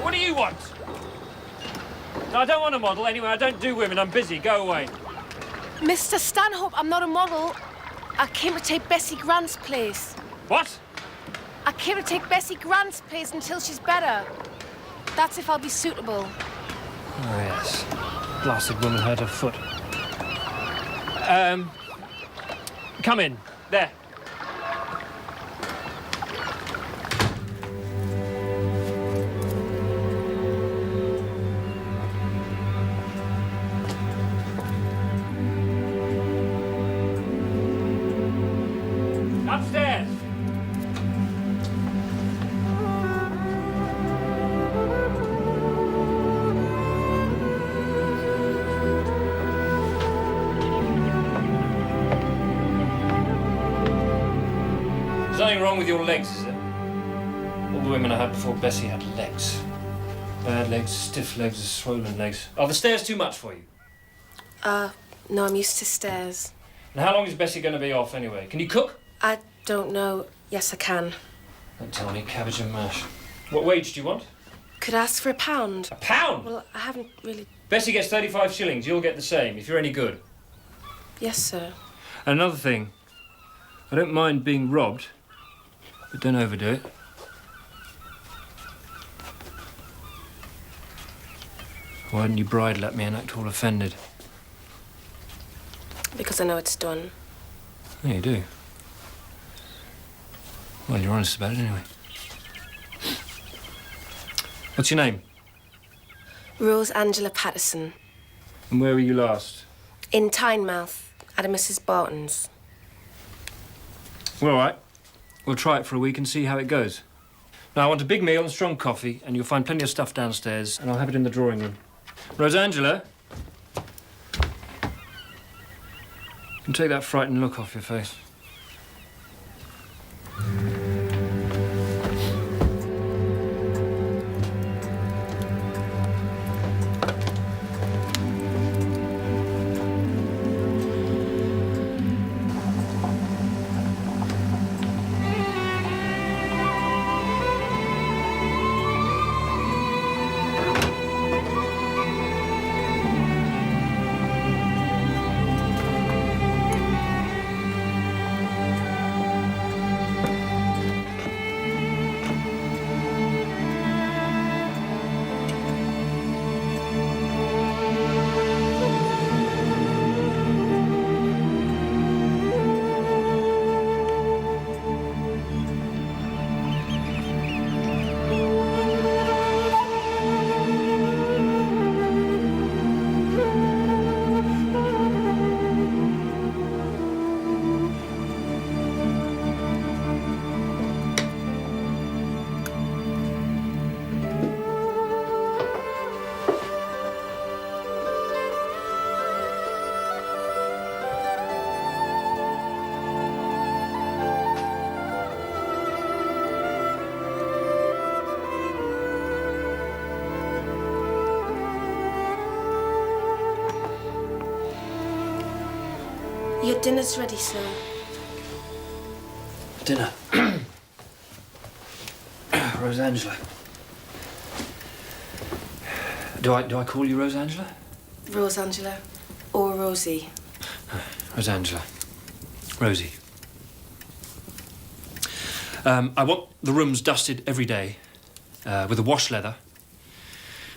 What do you want? No, I don't want a model. Anyway, I don't do women. I'm busy. Go away. Mr. Stanhope, I'm not a model. I came to take Bessie Grant's place. What? I came to take Bessie Grant's place until she's better. That's if I'll be suitable. Oh, yes. Blasted woman hurt her foot. Come in. There. nothing wrong with your legs, is it? All the women I had before Bessie had legs. Bad legs, stiff legs, swollen legs. Are the stairs too much for you? No, I'm used to stairs. And how long is Bessie going to be off anyway? Can you cook? I don't know. Yes, I can. Don't tell me cabbage and mash. What wage do you want? Could I ask for £1? A pound? Well, I haven't really... Bessie gets 35 shillings. You'll get the same, if you're any good. Yes, sir. And another thing. I don't mind being robbed, but don't overdo it. Why didn't you bridle at me and act all offended? Because I know it's done. Yeah, you do. Well, you're honest about it anyway. What's your name? Rose Angela Patterson. And where were you last? In Tynemouth, at a Mrs. Barton's. Well, all right. We'll try it for a week and see how it goes. Now, I want a big meal and strong coffee, and you'll find plenty of stuff downstairs, and I'll have it in the drawing room. Rosangela? You can take that frightened look off your face. Your dinner's ready, sir. Dinner. Rosangela. Do I call you Rosangela? Rose Angela. Or Rosie. Rosangela. Rosie. I want the rooms dusted every day with a wash leather.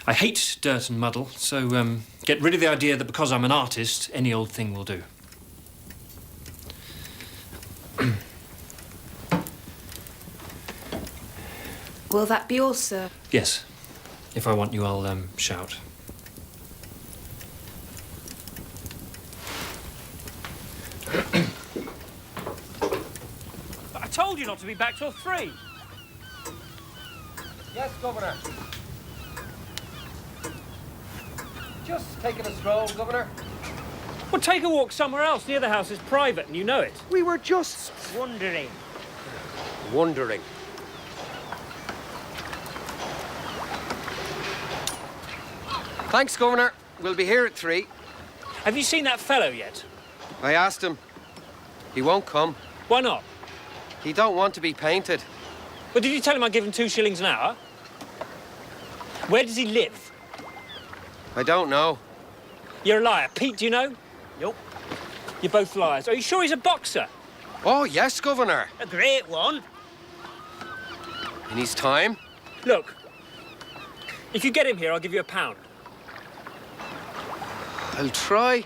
I hate dirt and muddle, so get rid of the idea that because I'm an artist, any old thing will do. Will that be all, sir? Yes. If I want you, I'll shout. I told you not to be back till 3. Yes, Governor. Just taking a stroll, Governor. Well, take a walk somewhere else. Near the house is private, and you know it. We were just wondering. Wondering. Thanks, Governor. We'll be here at 3. Have you seen that fellow yet? I asked him. He won't come. Why not? He don't want to be painted. Well, did you tell him I'd give him 2 shillings an hour? Where does he live? I don't know. You're a liar. Pete, do you know? Nope. You're both liars. Are you sure he's a boxer? Oh, yes, Governor. A great one. In his time? Look, if you get him here, I'll give you £1. I'll try.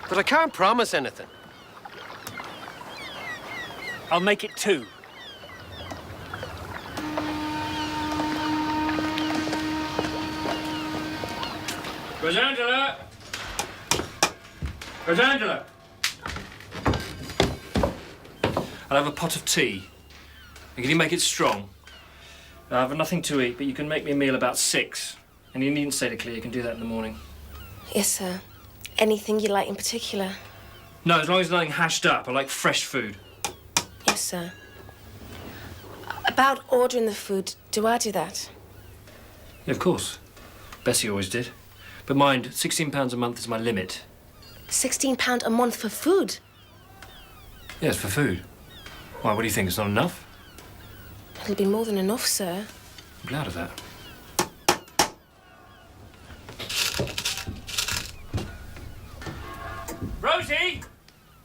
But I can't promise anything. I'll make it 2. Rosangela! Rosangela! I'll have a pot of tea. And can you make it strong? I have nothing to eat, but you can make me a meal about 6. And you needn't stay to clear, you can do that in the morning. Yes, sir. Anything you like in particular? No, as long as there's nothing hashed up. I like fresh food. Yes, sir. About ordering the food, do I do that? Yeah, of course. Bessie always did. But mind, £16 a month is my limit. £16 a month for food? Yes, for food. Why, what do you think? It's not enough? It'll be more than enough, sir. I'm glad of that. Rosie!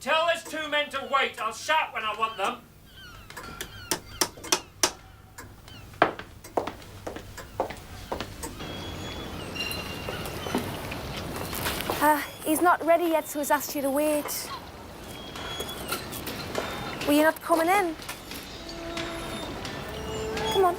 Tell those two men to wait. I'll shout when I want them. He's not ready yet, so he's asked you to wait. Were you not coming in? Come on.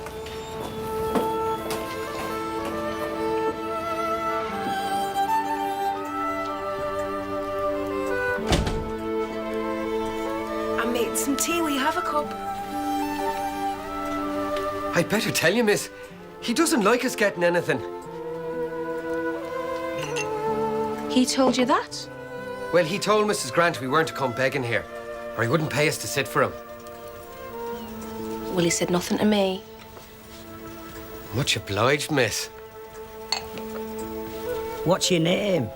I made some tea. Will you have a cup? I'd better tell you, miss. He doesn't like us getting anything. He told you that? Well, he told Mrs. Grant we weren't to come begging here, or he wouldn't pay us to sit for him. Well, he said nothing to me. Much obliged, miss. What's your name?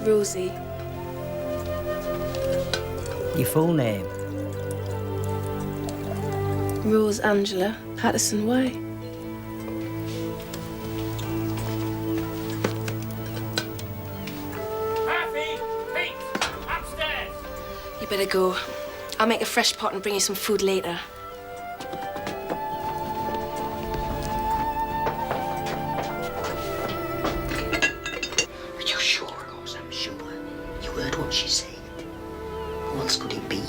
Rosie. Your full name? Rose Angela Patterson Way. You better go. I'll make a fresh pot and bring you some food later. Are you sure, Rose? I'm sure. You heard what she said. Who else could it be?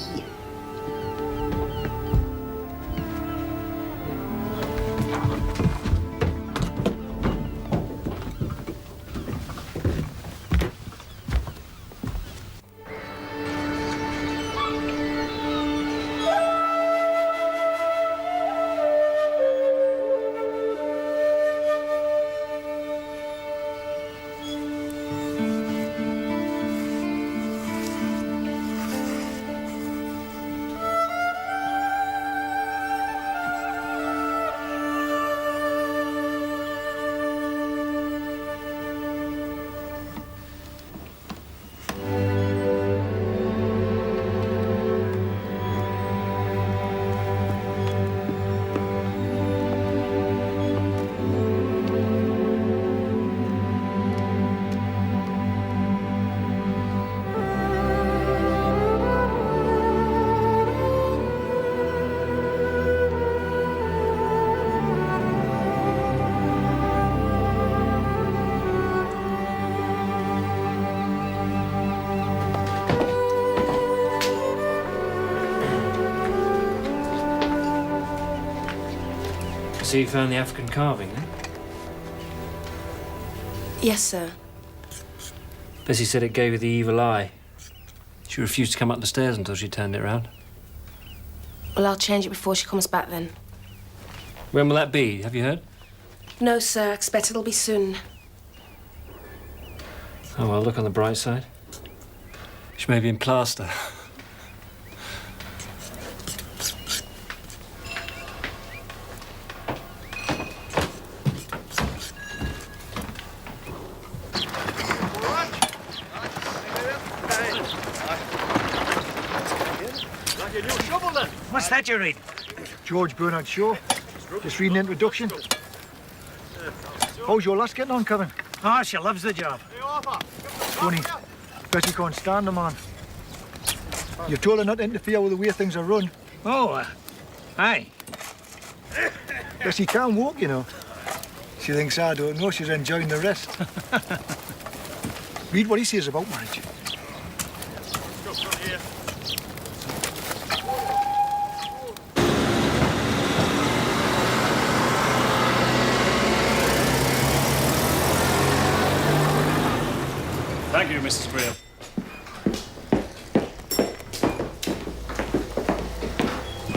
So you found the African carving, then? Yes, sir. Bessie said it gave her the evil eye. She refused to come up the stairs until she turned it round. Well, I'll change it before she comes back then. When will that be? Have you heard? No, sir. Expect it'll be soon. Oh, well, look on the bright side. She may be in plaster. What's that you're reading? George Bernard Shaw. Just reading the introduction. How's your lass getting on, Kevin? Oh, she loves the job. Funny. Bet you can't stand the man. You've told her not to interfere with the way things are run. Oh, aye. Yes, he can't walk, you know. She thinks I don't know. She's enjoying the rest. Read what he says about marriage. Thank you, Mrs. Graham.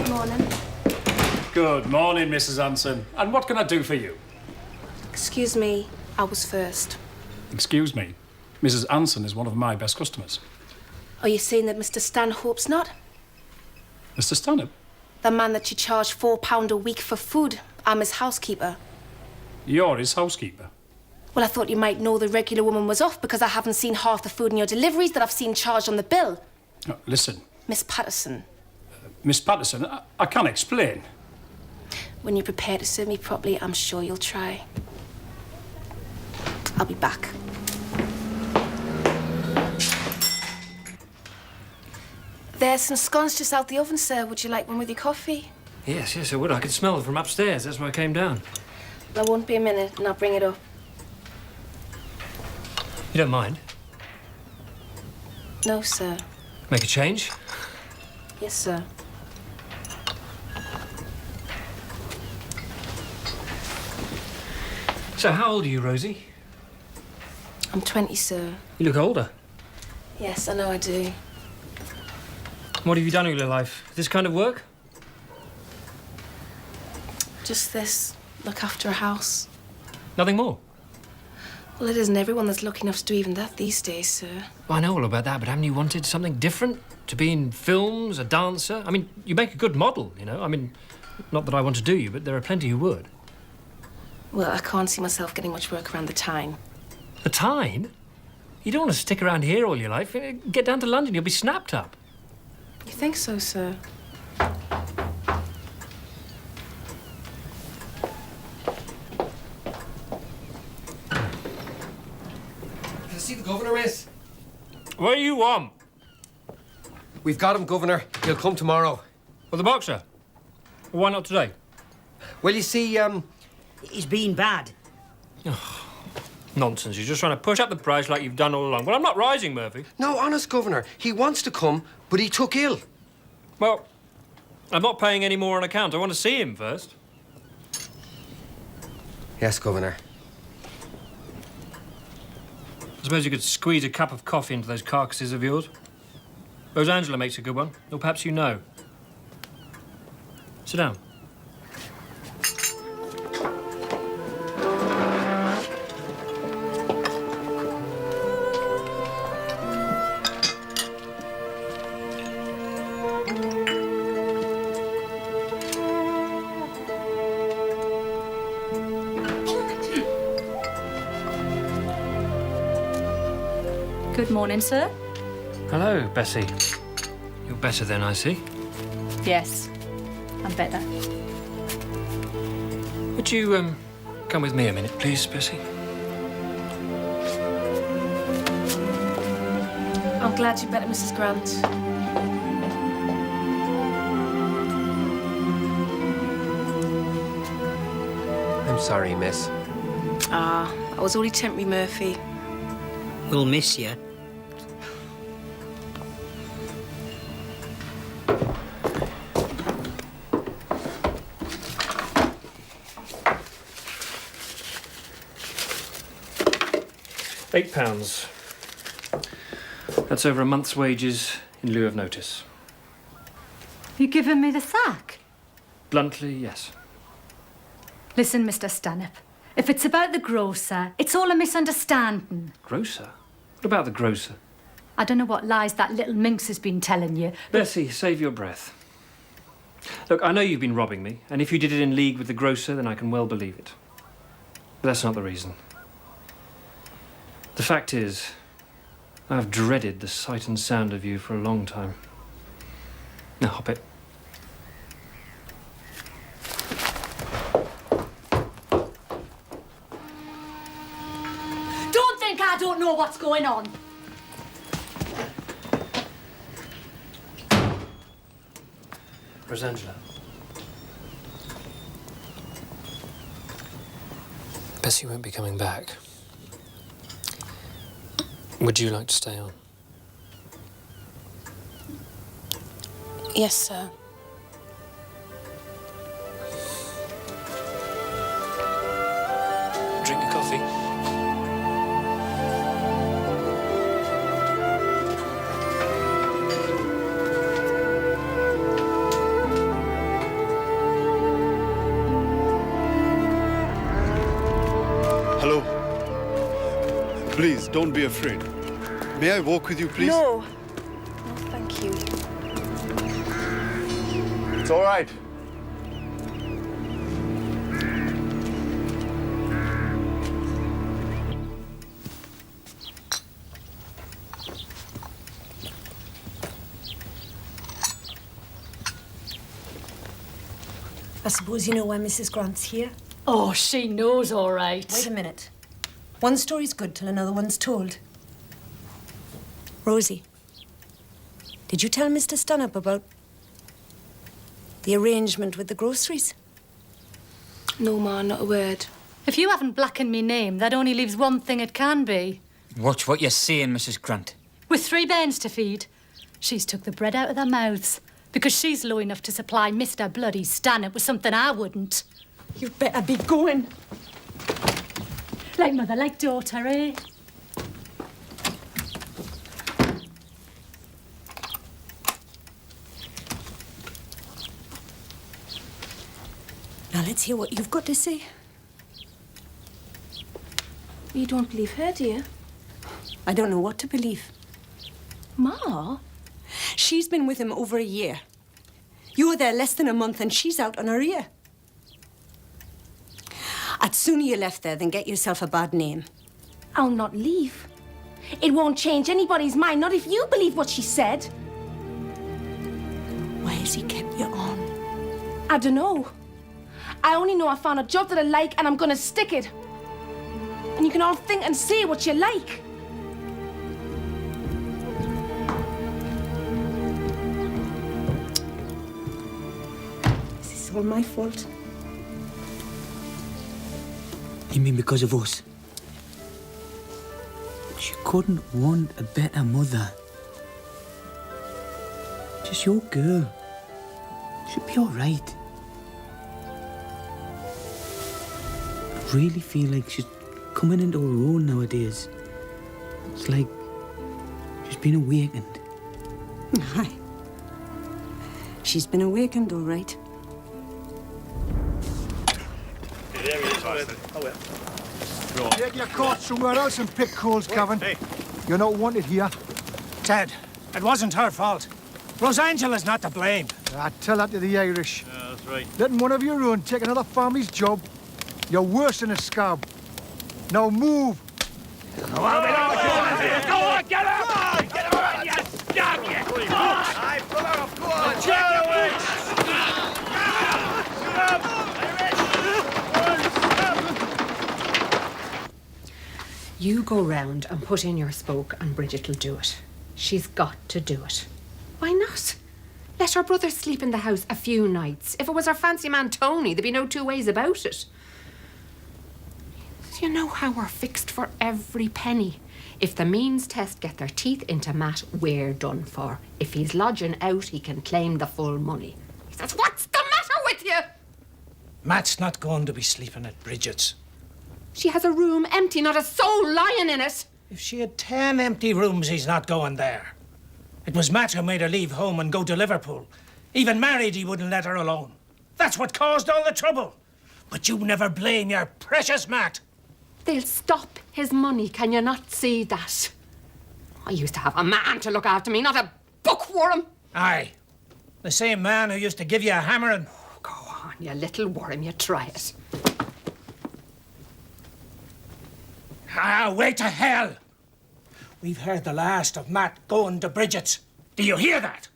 Morning. Good morning, Mrs. Anson. And what can I do for you? Excuse me, I was first. Excuse me. Mrs. Anson is one of my best customers. Are you saying that Mr. Stanhope's not? Mr. Stanhope? The man that you charge £4 a week for food. I'm his housekeeper. You're his housekeeper? Well, I thought you might know the regular woman was off because I haven't seen half the food in your deliveries that I've seen charged on the bill. Oh, listen. Miss Patterson. Miss Patterson, I can't explain. When you're prepared to serve me properly, I'm sure you'll try. I'll be back. There's some scones just out the oven, sir. Would you like one with your coffee? Yes, I would. I could smell them from upstairs. That's why I came down. There won't be a minute, and I'll bring it up. You don't mind? No, sir. Make a change? Yes, sir. So, how old are you, Rosie? I'm 20, sir. You look older. Yes, I know I do. What have you done in your life? This kind of work? Just this. Look after a house. Nothing more? Well, it isn't everyone that's lucky enough to do even that these days, sir. Well, I know all about that, but haven't you wanted something different? To be in films, a dancer? I mean, you make a good model, you know? I mean, not that I want to do you, but there are plenty who would. Well, I can't see myself getting much work around the Tyne. The Tyne? You don't want to stick around here all your life. Get down to London, you'll be snapped up. You think so, sir? Can I see the governor, miss? What do you want? We've got him, Governor. He'll come tomorrow. Well, the boxer? Well, why not today? Well, you see, He's been bad. Nonsense. You're just trying to push up the price like you've done all along. Well, I'm not rising, Murphy. No, honest, Governor. He wants to come, but he took ill. Well, I'm not paying any more on account. I want to see him first. Yes, Governor. I suppose you could squeeze a cup of coffee into those carcasses of yours. Rosangela makes a good one, or perhaps you know. Sit down. Good morning, sir. Hello, Bessie. You're better then, I see. Yes, I'm better. Would you, come with me a minute, please, Bessie? I'm glad you're better, Mrs. Grant. I'm sorry, miss. Ah, I was only temporary, Murphy. We'll miss you. £8. That's over a month's wages in lieu of notice. You giving me the sack? Bluntly, yes. Listen, Mr. Stanhope. If it's about the grocer, it's all a misunderstanding. Grocer? What about the grocer? I don't know what lies that little minx has been telling you. Bessie, save your breath. Look, I know you've been robbing me, and if you did it in league with the grocer, then I can well believe it. But that's not the reason. The fact is, I've dreaded the sight and sound of you for a long time. Now, hop it. Don't think I don't know what's going on. Rosangela. Bessie won't be coming back. Would you like to stay on? Yes, sir. Drink your coffee. Hello. Please, don't be afraid. May I walk with you, please? No. No, thank you. It's all right. I suppose you know why Mrs. Grant's here? Oh, she knows all right. Wait a minute. One story's good till another one's told. Rosie, did you tell Mr. Stanhope about the arrangement with the groceries? No, Ma, not a word. If you haven't blackened me name, that only leaves one thing it can be. Watch what you're saying, Mrs. Grant. With 3 bairns to feed, she's took the bread out of their mouths because she's low enough to supply Mr. Bloody Stanhope with something I wouldn't. You'd better be going. Like mother, like daughter, eh? Now let's hear what you've got to say. You don't believe her, do you? I don't know what to believe. Ma? She's been with him over a year. You were there less than a month and she's out on her ear. I'd sooner you left there than get yourself a bad name. I'll not leave. It won't change anybody's mind, not if you believe what she said. Why has he kept you on? I don't know. I only know I found a job that I like and I'm gonna stick it. And you can all think and say what you like. This is all my fault. You mean because of us? She couldn't want a better mother. Just your girl. She'll be all right. I really feel like she's coming into her own nowadays. It's like she's been awakened. Aye. She's been awakened, all right. Take your cart somewhere else and pick coals, Cavan. You're not wanted here. Ted, it wasn't her fault. Rosangela's not to blame. I tell that to the Irish. Yeah, that's right. Letting one of your own take another family's job, you're worse than a scab. Now move. Go on, get up! Get up, you scab, you! Go on! Aye, brother, of course! Check your way! You go round and put in your spoke and Bridget'll do it. She's got to do it. Why not? Let her brother sleep in the house a few nights. If it was her fancy man Tony, there'd be no two ways about it. You know how we're fixed for every penny. If the means test get their teeth into Matt, we're done for. If he's lodging out, he can claim the full money. He says, what's the matter with you? Matt's not going to be sleeping at Bridget's. She has a room empty, not a soul lying in it. If she had 10 empty rooms, he's not going there. It was Matt who made her leave home and go to Liverpool. Even married, he wouldn't let her alone. That's what caused all the trouble. But you never blame your precious Matt. They'll stop his money, can you not see that? I used to have a man to look after me, not a bookworm. Aye. The same man who used to give you a hammering. Oh, go on, you little worm, you try it. Ah, way to hell! We've heard the last of Matt going to Bridget's. Do you hear that?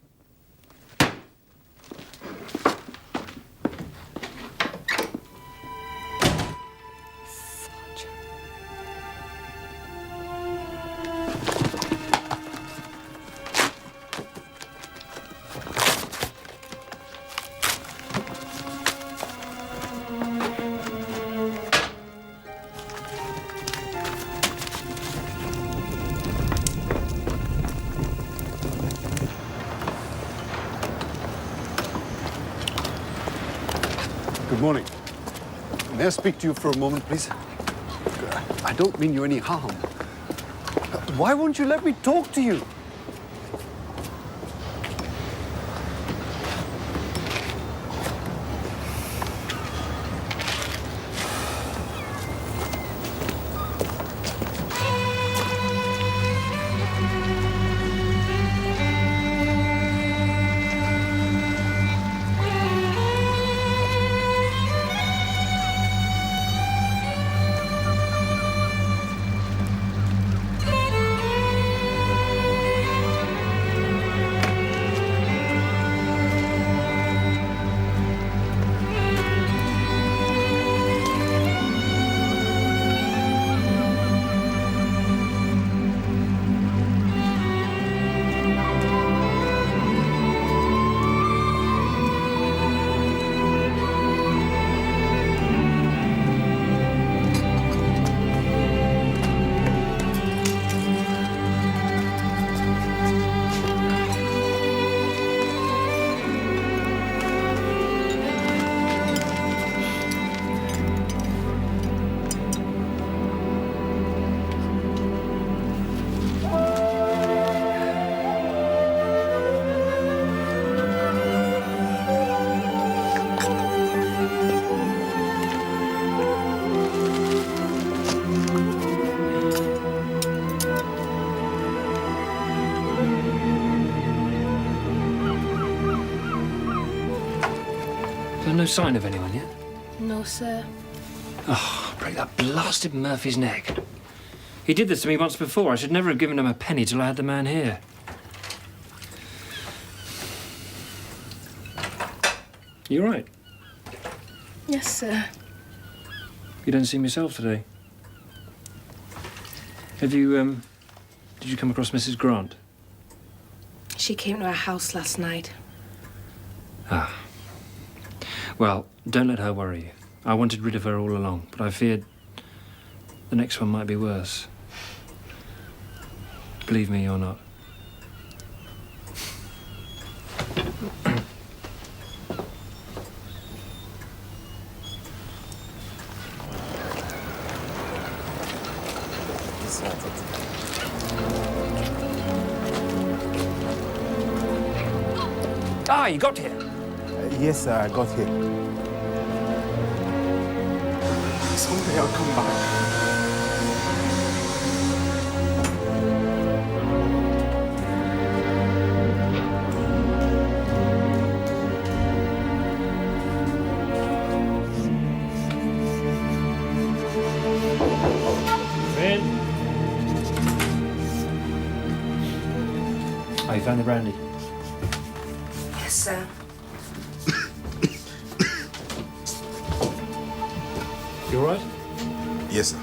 Good morning. May I speak to you for a moment, please? I don't mean you any harm. Why won't you let me talk to you? No sign of anyone yet? No, sir. Oh, break that blasted Murphy's neck. He did this to me once before. I should never have given him a penny till I had the man here. You all right? Yes, sir. You don't seem yourself today. Have you, did you come across Mrs. Grant? She came to our house last night. Ah. Well, don't let her worry you. I wanted rid of her all along, but I feared the next one might be worse. Believe me or not. Ah, you got here. Yes, sir, I got here. Someday I'll come back. Oh, you found the brandy? Yes, sir. You all right? Yes, sir.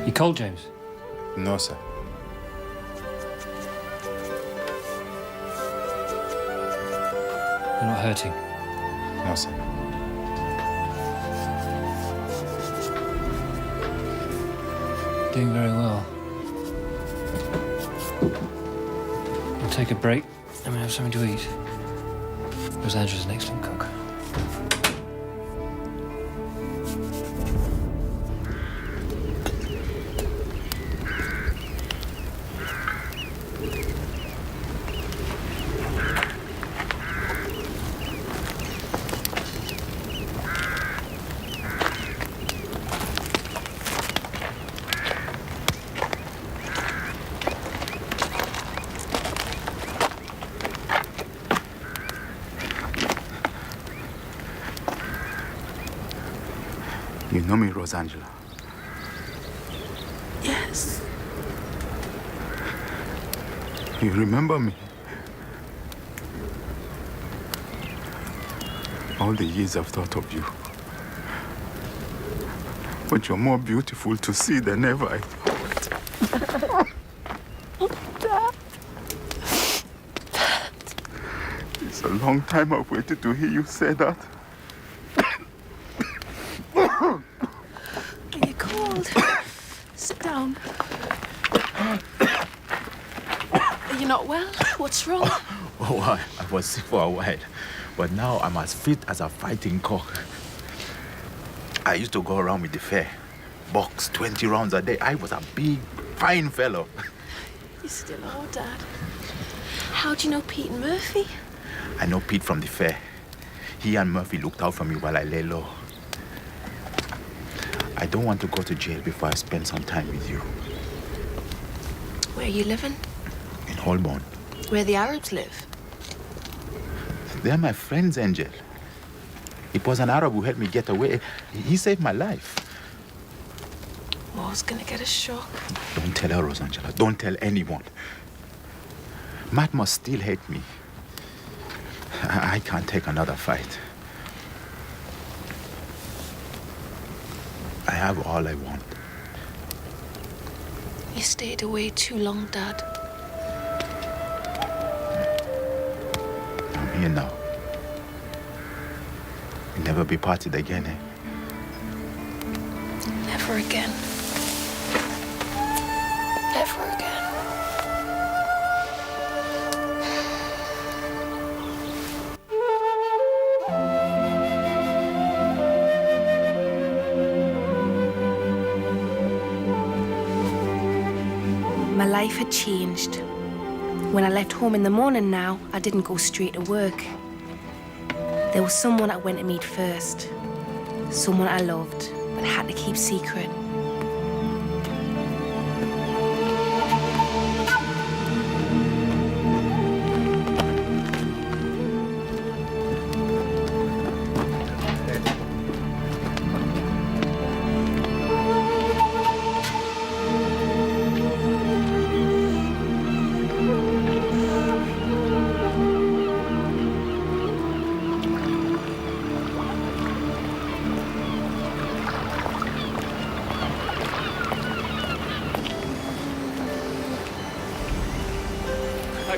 You cold, James? No, sir. You're not hurting? No, sir. Doing very well. We'll take a break and we'll have something to eat. Rosangela's an excellent cook. You know me, Rosangela? Yes. You remember me? All the years I've thought of you. But you're more beautiful to see than ever I thought. Dad. It's a long time I've waited to hear you say that. Are you cold? Sit down. Are you not well? What's wrong? Oh, I was sick for a while, but now I'm as fit as a fighting cock. I used to go around with the fair, box 20 rounds a day. I was a big, fine fellow. You still are, Dad. How do you know Pete and Murphy? I know Pete from the fair. He and Murphy looked out for me while I lay low. I don't want to go to jail before I spend some time with you. Where are you living? In Holborn. Where the Arabs live? They're my friends, Angel. It was an Arab who helped me get away. He saved my life. War's gonna get a shock. Don't tell her, Rosangela. Don't tell anyone. Matt must still hate me. I can't take another fight. I have all I want. You stayed away too long, Dad. I'm here now. We'll never be parted again, eh? Never again. Never again. My life had changed. When I left home in the morning now, I didn't go straight to work. There was someone I went to meet first. Someone I loved, but had to keep secret.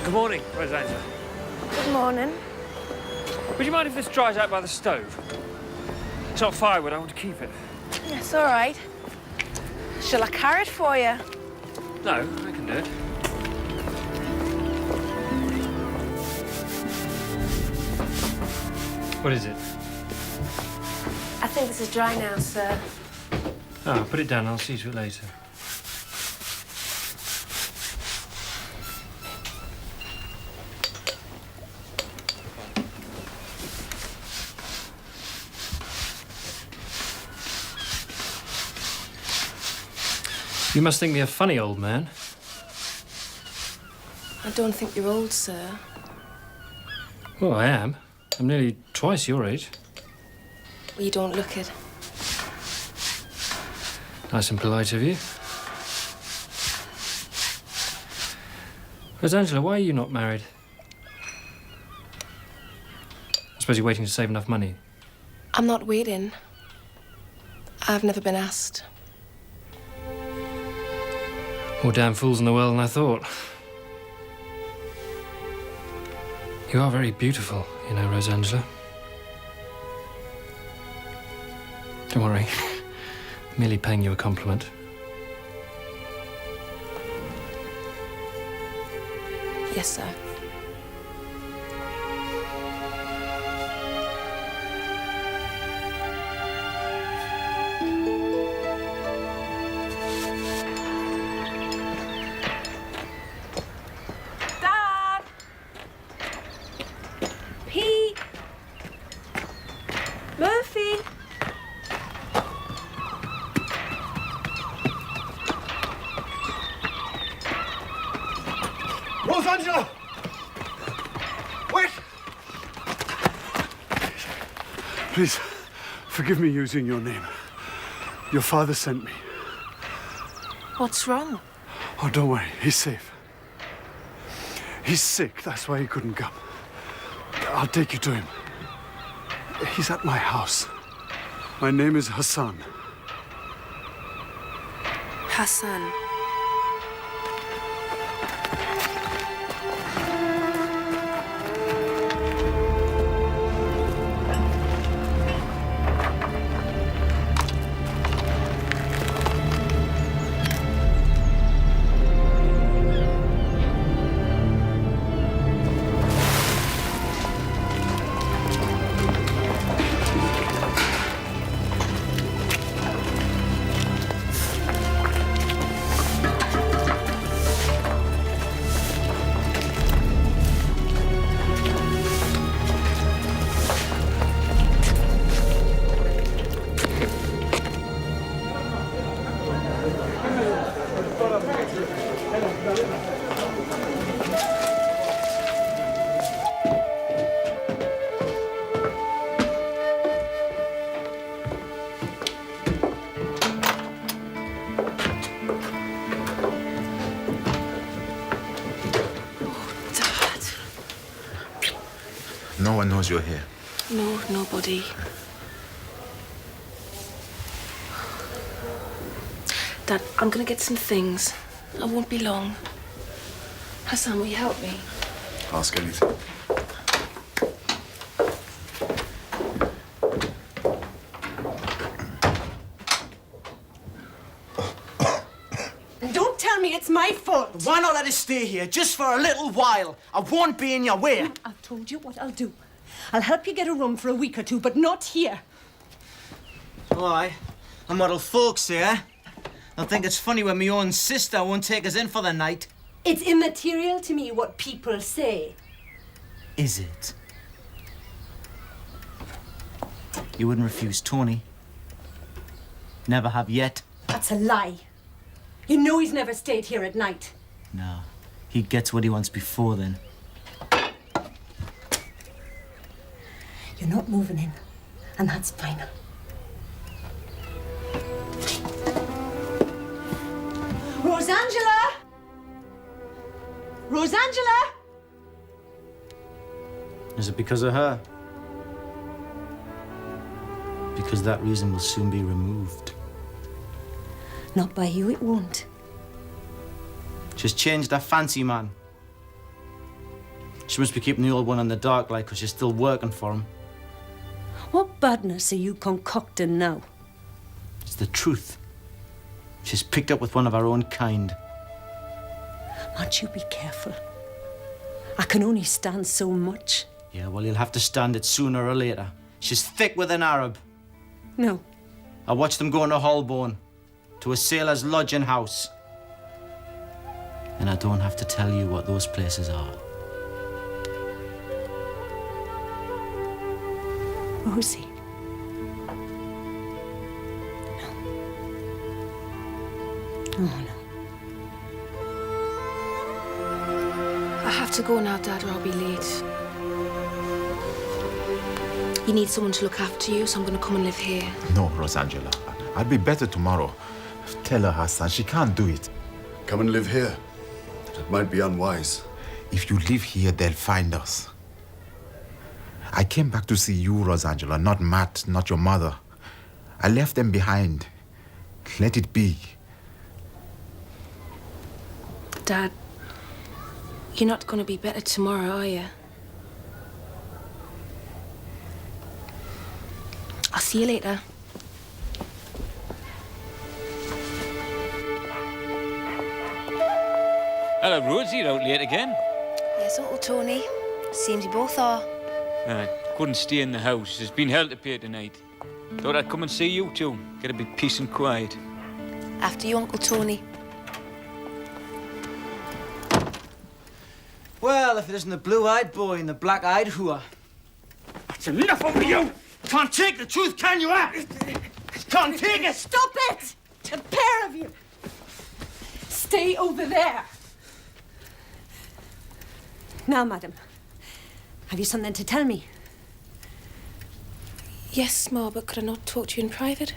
Good morning, Rosanna. Good morning. Would you mind if this dries out by the stove? It's not firewood, I want to keep it. Yes, all right. Shall I carry it for you? No, I can do it. What is it? I think this is dry now, sir. Oh, put it down, I'll see to it later. You must think me a funny old man. I don't think you're old, sir. Well, I am. I'm nearly twice your age. Well, you don't look it. Nice and polite of you. Rosangela, why are you not married? I suppose you're waiting to save enough money. I'm not waiting. I've never been asked. More damn fools in the world than I thought. You are very beautiful, you know, Rosangela. Don't worry. I'm merely paying you a compliment. Yes, sir. Dad! Pete! Murphy! Rosangela! Wait! Please, forgive me using your name. Your father sent me. What's wrong? Oh, don't worry. He's safe. He's sick. That's why he couldn't come. I'll take you to him. He's at my house. My name is Hassan. Hassan. No one knows you're here. No, nobody. Dad, I'm gonna get some things. I won't be long. Hassan, will you help me? Ask anything. And don't tell me it's my fault. Why not let us stay here just for a little while? I won't be in your way. I've told you what I'll do. I'll help you get a room for a week or two, but not here. Why? I'm model folks here. I think it's funny when my own sister won't take us in for the night. It's immaterial to me what people say. Is it? You wouldn't refuse Tony, Never have yet. That's a lie. You know he's never stayed here at night. No. He gets what he wants before then. You're not moving in, and that's final. Rosangela! Rosangela! Is it because of her? Because that reason will soon be removed. Not by you, it won't. She's changed her fancy, man. She must be keeping the old one in the dark, like, 'cause she's still working for him. What badness are you concocting now? It's the truth. She's picked up with one of her own kind. Won't you be careful? I can only stand so much. Yeah, well, you'll have to stand it sooner or later. She's thick with an Arab. No. I watched them go into Holborn, to a sailor's lodging house. And I don't have to tell you what those places are. Rosie. No. Oh, no. I have to go now, Dad, or I'll be late. You need someone to look after you, so I'm going to come and live here. No, Rosangela. I'll be better tomorrow. Tell her, Hassan, she can't do it. Come and live here. It might be unwise. If you live here, they'll find us. I came back to see you, Rosangela, not Matt, not your mother. I left them behind. Let it be. Dad, you're not going to be better tomorrow, are you? I'll see you later. Hello, Rosie, you're out late again. Yes, Uncle Tony. Seems you both are. I couldn't stay in the house. There's been hell to pay tonight. Thought I'd come and see you too. Get a bit peace and quiet. After you, Uncle Tony. Well, if it isn't the blue-eyed boy and the black-eyed hooer. That's enough of you! Can't take the truth, can you, eh? Can't take it! Stop it! A pair of you! Stay over there. Now, madam, have you something to tell me? Yes, Ma, but could I not talk to you in private?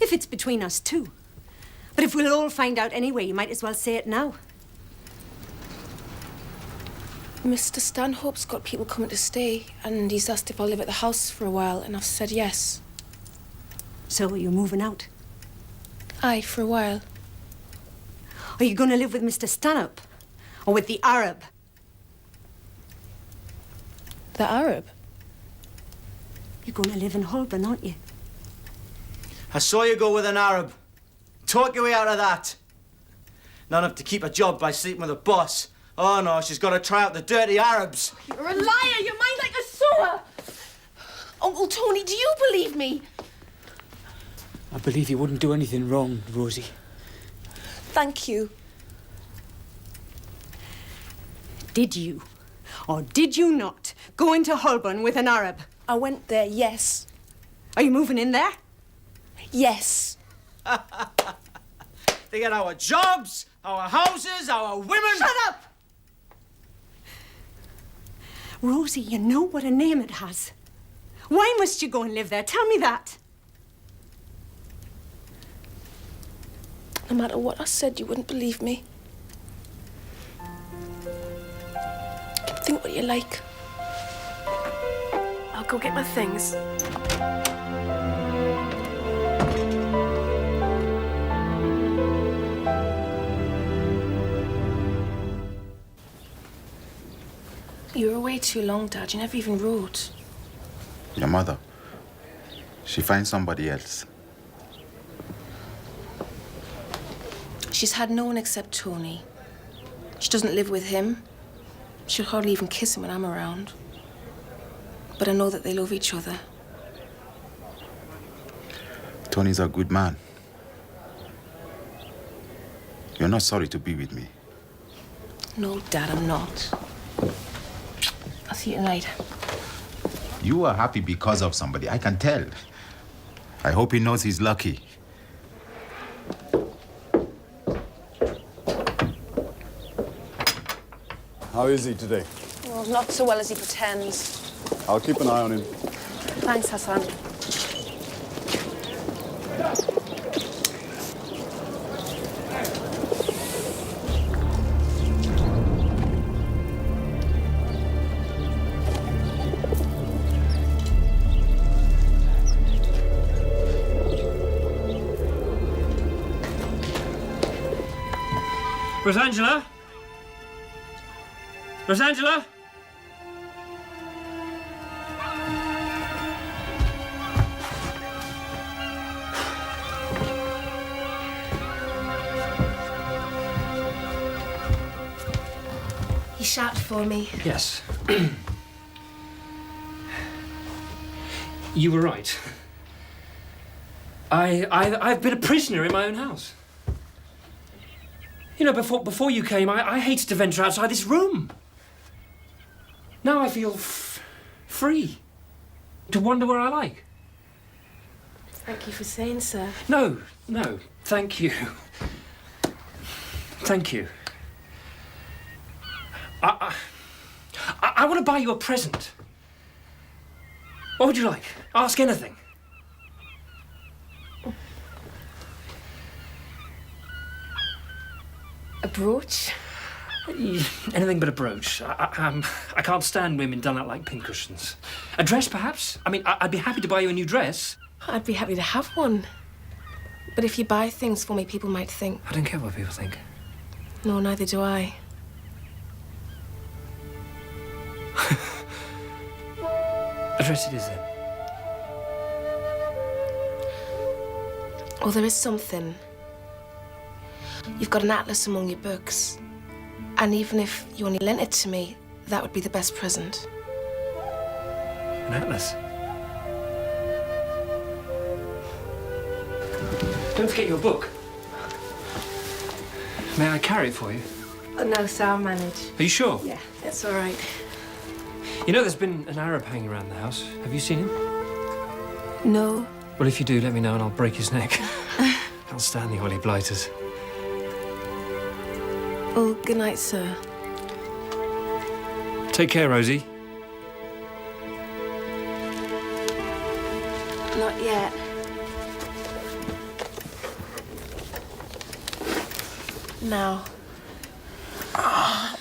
If it's between us two. But if we'll all find out anyway, you might as well say it now. Mr. Stanhope's got people coming to stay, and he's asked if I'll live at the house for a while, and I've said yes. So you're moving out? Aye, for a while. Are you going to live with Mr. Stanhope? Or with the Arab? The Arab? You're going to live in Holborn, aren't you? I saw you go with an Arab. Talk your way out of that. Not enough to keep a job by sleeping with a boss. Oh, no, she's got to try out the dirty Arabs. You're a liar! Your mind's like a sewer! Uncle Tony, do you believe me? I believe you wouldn't do anything wrong, Rosie. Thank you. Did you, or did you not, go into Holborn with an Arab? I went there, yes. Are you moving in there? Yes. They get our jobs, our houses, our women. Shut up! Rosie, you know what a name it has. Why must you go and live there? Tell me that. No matter what I said, you wouldn't believe me. Think what you like. I'll go get my things. You were away too long, Dad. You never even wrote. Your mother, she finds somebody else. She's had no one except Tony. She doesn't live with him. She'll hardly even kiss him when I'm around. But I know that they love each other. Tony's a good man. You're not sorry to be with me. No, Dad, I'm not. I'll see you tonight. You are happy because of somebody, I can tell. I hope he knows he's lucky. How is he today? Well, not so well as he pretends. I'll keep an eye on him. Thanks, Hassan. Rosangela? Rosangela? He shouted for me. Yes. You were right. I've been a prisoner in my own house. You know, before you came, I hated to venture outside this room. Now I feel free to wander where I like. Thank you for saying so. No, thank you. Thank you. I want to buy you a present. What would you like? Ask anything. A brooch? Anything but a brooch. I can't stand women done up like pincushions. A dress, perhaps? I mean, I'd be happy to buy you a new dress. I'd be happy to have one. But if you buy things for me, people might think... I don't care what people think. No, neither do I. A dress it is, then. Well, there is something. You've got an atlas among your books. And even if you only lent it to me, that would be the best present. An atlas? Don't forget your book. May I carry it for you? Oh, no, sir, I'll manage. Are you sure? Yeah, that's all right. You know there's been an Arab hanging around the house. Have you seen him? No. Well, if you do, let me know and I'll break his neck. Can't stand the oily blighters. Oh, good night, sir. Take care, Rosie. Not yet. Now.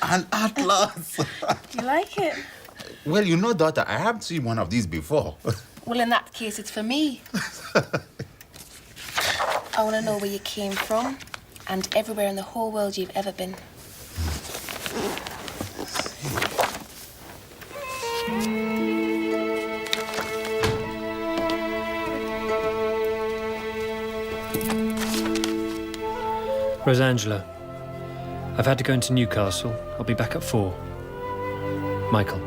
An atlas. Do you like it? Well, you know, daughter, I haven't seen one of these before. Well, in that case, it's for me. I want to know where you came from and everywhere in the whole world you've ever been. Rosangela, I've had to go into Newcastle. I'll be back at 4. Michael.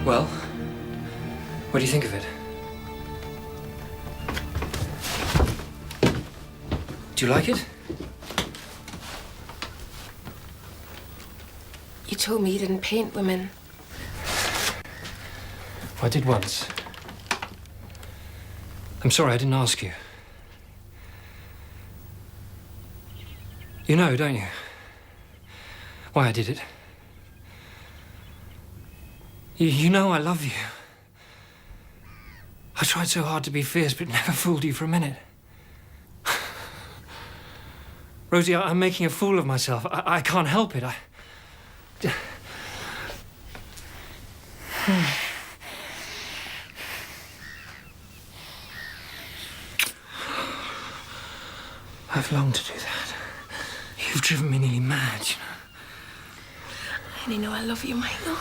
Well, what do you think of it? Do you like it? You told me you didn't paint women. I did once. I'm sorry, I didn't ask you. You know, don't you? Why I did it. You know I love you. I tried so hard to be fierce, but never fooled you for a minute. Rosie, I'm making a fool of myself. I can't help it. I've longed to do that. You've driven me nearly mad, you know. I only know I love you, Michael.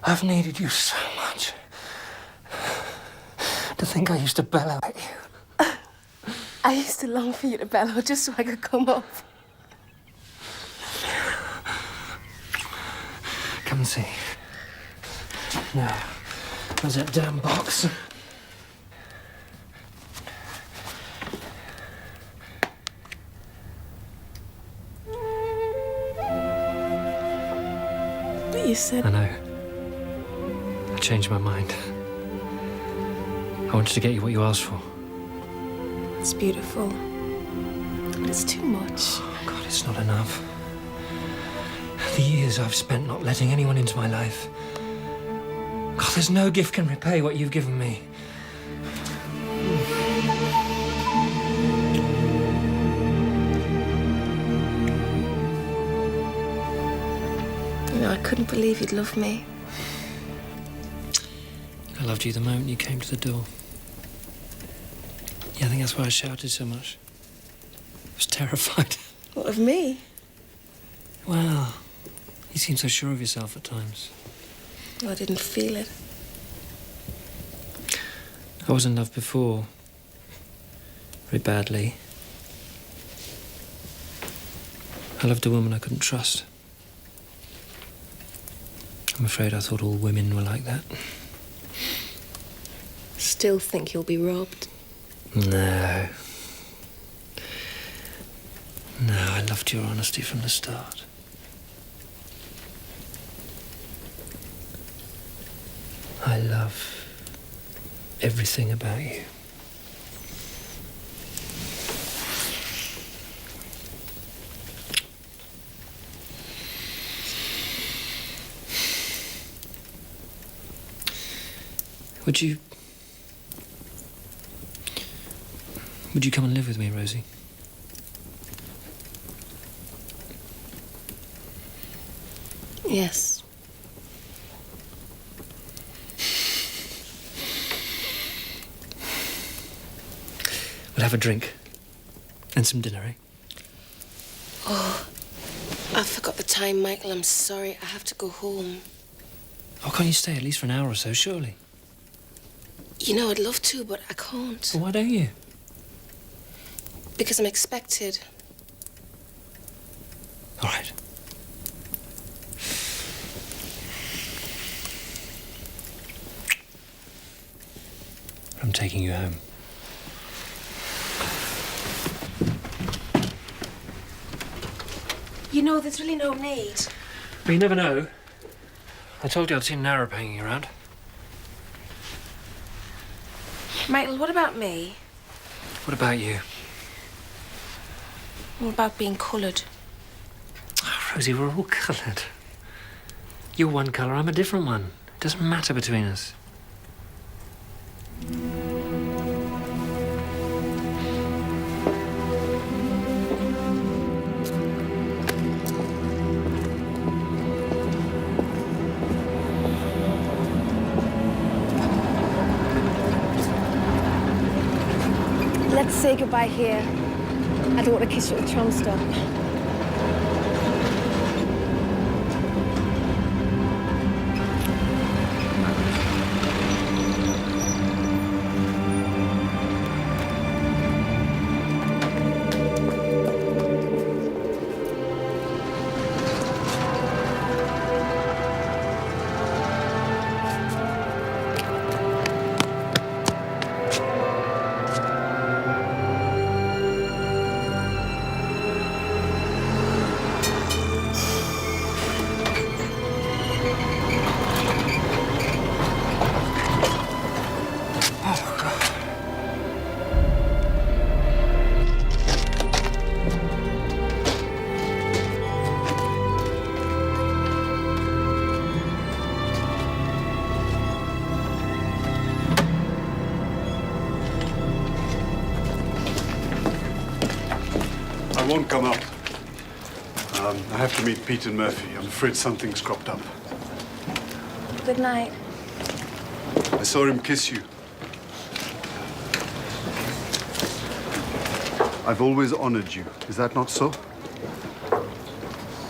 I've needed you so much. To think I used to bellow at you. I used to long for you to bellow just so I could come up. Come and see. No. Where's that damn box? But you said... I know. I changed my mind. I wanted to get you what you asked for. It's beautiful. But it's too much. Oh, God, it's not enough. The years I've spent not letting anyone into my life. God, there's no gift can repay what you've given me. You know, I couldn't believe you'd love me. I loved you the moment you came to the door. Yeah, I think that's why I shouted so much. I was terrified. What, of me? Well, you seem so sure of yourself at times. Well, I didn't feel it. I was in love before. Very badly. I loved a woman I couldn't trust. I'm afraid I thought all women were like that. Still think you'll be robbed? No. No, I loved your honesty from the start. I love everything about you. Would you come and live with me, Rosie? Yes. We'll have a drink. And some dinner, eh? Oh, I forgot the time, Michael. I'm sorry. I have to go home. Oh, can't you stay at least for an hour or so, surely? You know, I'd love to, but I can't. Well, why don't you? Because I'm expected. All right. I'm taking you home. You know, there's really no need. But you never know. I told you I'd seen an Arab hanging around. Michael, what about me? What about you? What about being coloured? Oh, Rosie, we're all coloured. You're one colour, I'm a different one. It doesn't matter between us. Let's say goodbye here. I don't want to kiss you at the tram stop. I won't come out. I have to meet Pete and Murphy. I'm afraid something's cropped up. Good night. I saw him kiss you. I've always honored you. Is that not so?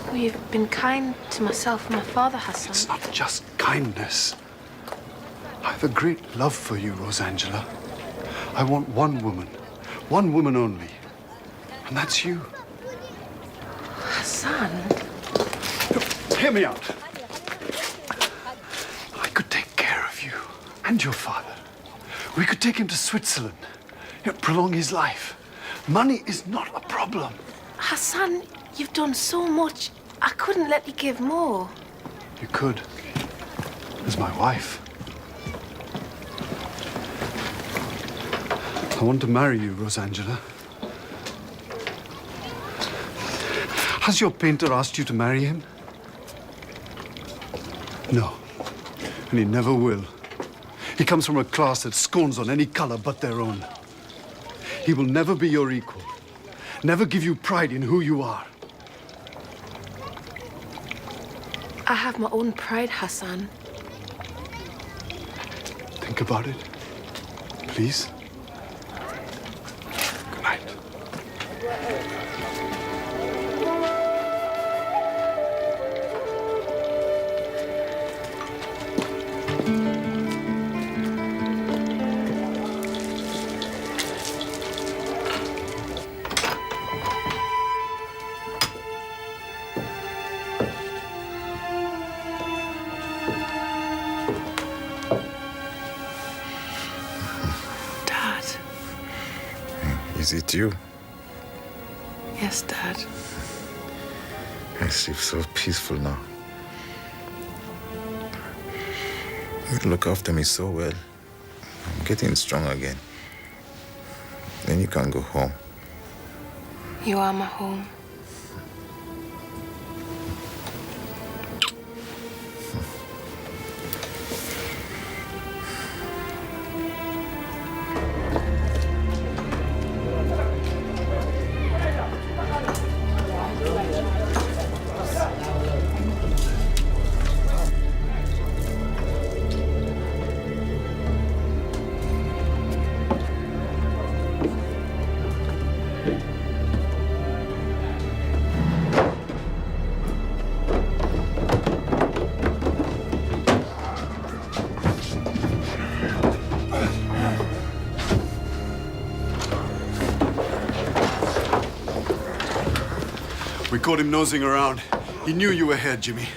Well, you've been kind to myself and my father, Hassan. It's not just kindness. I have a great love for you, Rosangela. I want one woman only. And that's you. Hassan? Hear me out. I could take care of you and your father. We could take him to Switzerland, prolong his life. Money is not a problem. Hassan, you've done so much. I couldn't let you give more. You could, as my wife. I want to marry you, Rosangela. Has your painter asked you to marry him? No, and he never will. He comes from a class that scorns on any color but their own. He will never be your equal, never give you pride in who you are. I have my own pride, Hassan. Think about it, please. Good night. Is it you? Yes, Dad. I sleep so peaceful now. You look after me so well. I'm getting strong again. Then you can go home. You are my home. We caught him nosing around. He knew you were here, Jimmy.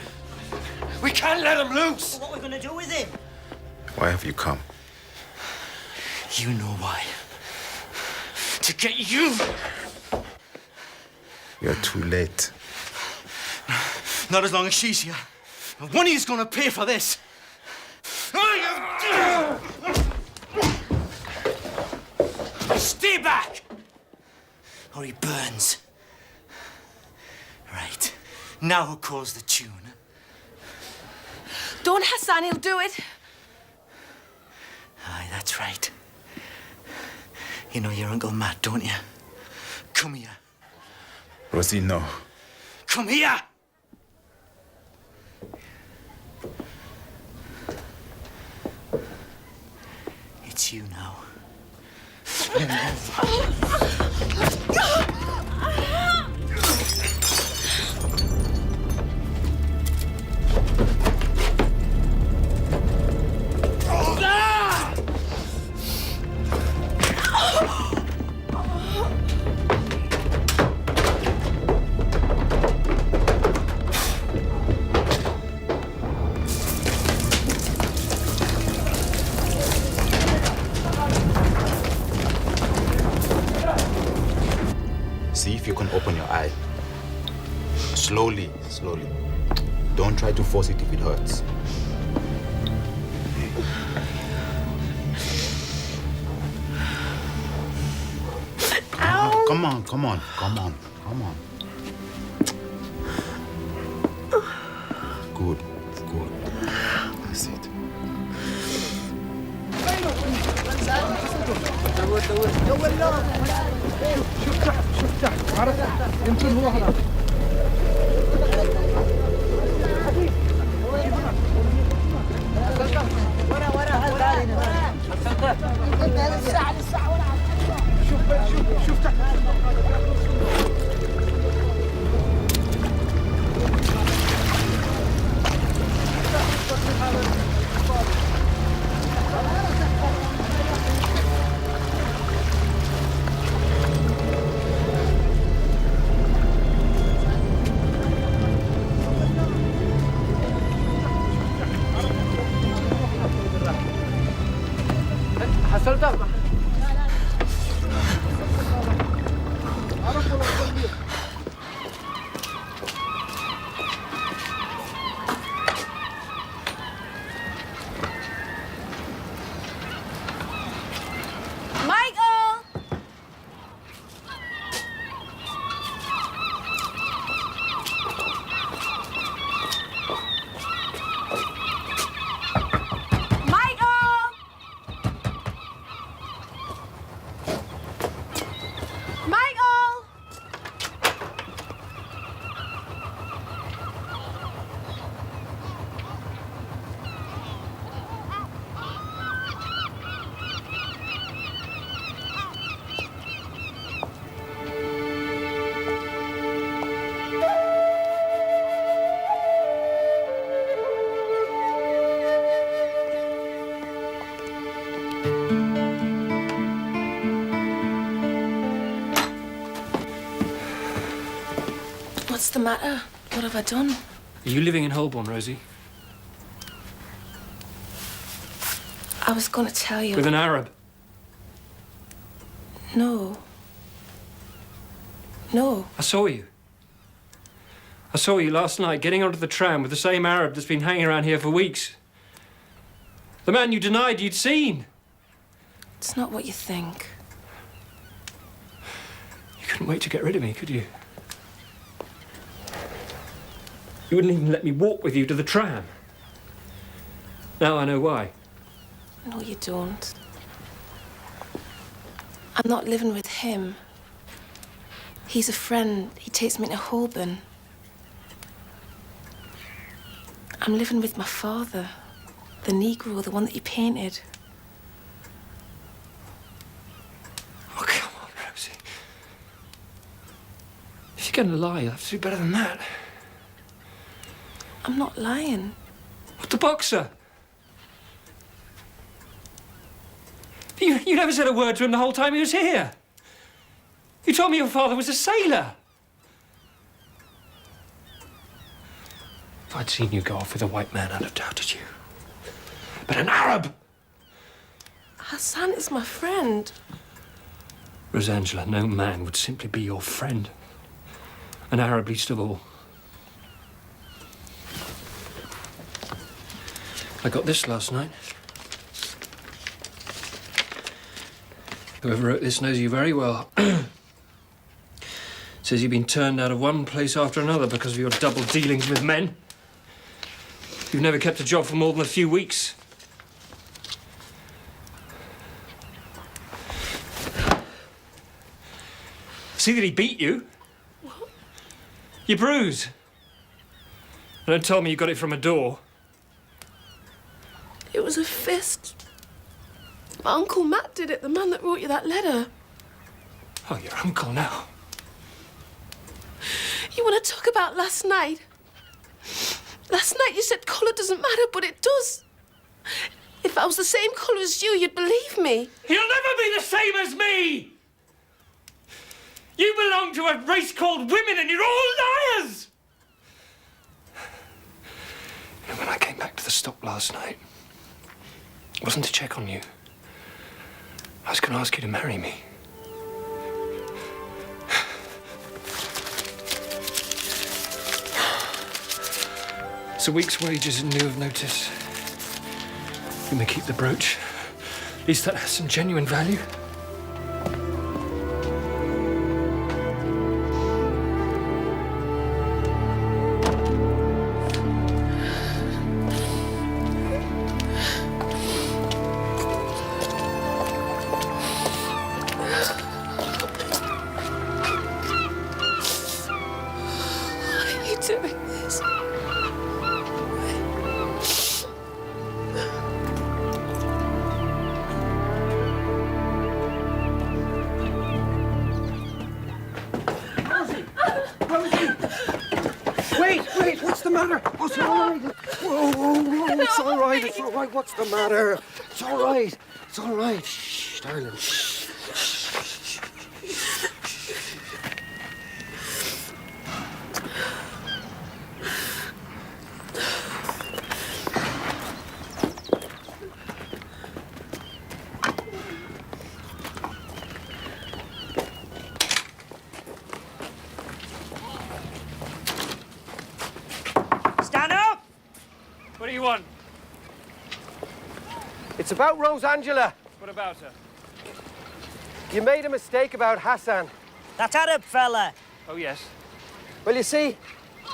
We can't let him loose! What are we going to do with him? Why have you come? You know why. To get you! You're too late. Not as long as she's here. And one of you's going to pay for this. Stay back! Or he burns. Right. Now who calls the tune? Don't, Hassan, he'll do it. Aye, that's right. You know your Uncle Matt, don't you? Come here. Rosie, no. Come here! It's you now. See if you can open your eye. Slowly, slowly. Don't try to force it if it hurts. Come on, come on, come on, come on. Good, good. That's it. شوف تحت عرفت يمكن هو هذا ورا What's the matter? What have I done? Are you living in Holborn, Rosie? I was going to tell you. With an Arab? No. No. I saw you. I saw you last night getting onto the tram with the same Arab that's been hanging around here for weeks. The man you denied you'd seen. It's not what you think. You couldn't wait to get rid of me, could you? You wouldn't even let me walk with you to the tram. Now I know why. No, you don't. I'm not living with him. He's a friend. He takes me to Holborn. I'm living with my father, the Negro, the one that you painted. Oh, come on, Rosie. If you're going to lie, you'll have to do better than that. I'm not lying. What, the boxer? You never said a word to him the whole time he was here. You told me your father was a sailor. If I'd seen you go off with a white man, I'd have doubted you. But an Arab! Hassan is my friend. Rosangela, no man would simply be your friend. An Arab least of all. I got this last night. Whoever wrote this knows you very well. Says you've been turned out of one place after another because of your double dealings with men. You've never kept a job for more than a few weeks. See that he beat you? What? Your bruise. And don't tell me you got it from a door. It was a fist. My Uncle Matt did it, the man that wrote you that letter. Oh, your uncle now. You want to talk about last night? Last night you said colour doesn't matter, but it does. If I was the same colour as you, you'd believe me. He'll never be the same as me! You belong to a race called women and you're all liars! You know, when I came back to the stop last night, it wasn't to check on you. I was going to ask you to marry me. It's a week's wages in lieu of notice. You may keep the brooch. At least that has some genuine value. right? What's the matter? What's all right? Whoa, whoa, whoa. It's all right. It's all right. What's the matter? It's all right. It's all right. Shh, darling. Shh. What do you want? It's about Rose Angela. What about her? You made a mistake about Hassan. That Arab fella. Oh, yes. Well, you see,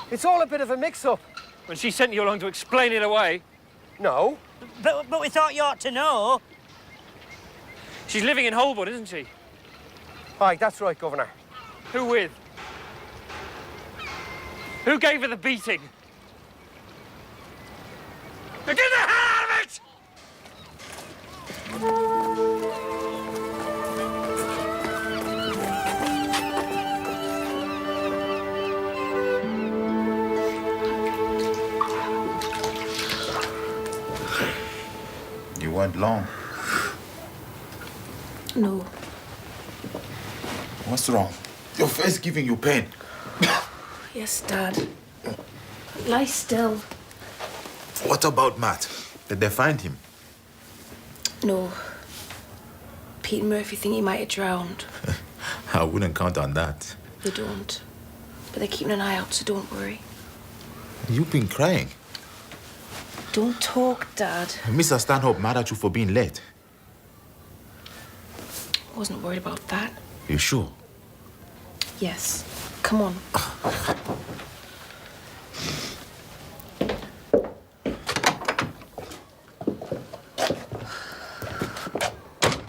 it's all a bit of a mix-up. When she sent you along to explain it away? No. But we thought you ought to know. She's living in Holborn, isn't she? Aye, that's right, Governor. Who with? Who gave her the beating? Now get the hell out of it! You weren't long. No. What's wrong? Your face giving you pain. Yes, Dad. Lie still. What about Matt? Did they find him? No. Pete and Murphy think he might have drowned. I wouldn't count on that. They don't. But they're keeping an eye out, so don't worry. You've been crying. Don't talk, Dad. Mr. Stanhope mad at you for being late. I wasn't worried about that. You sure? Yes. Come on.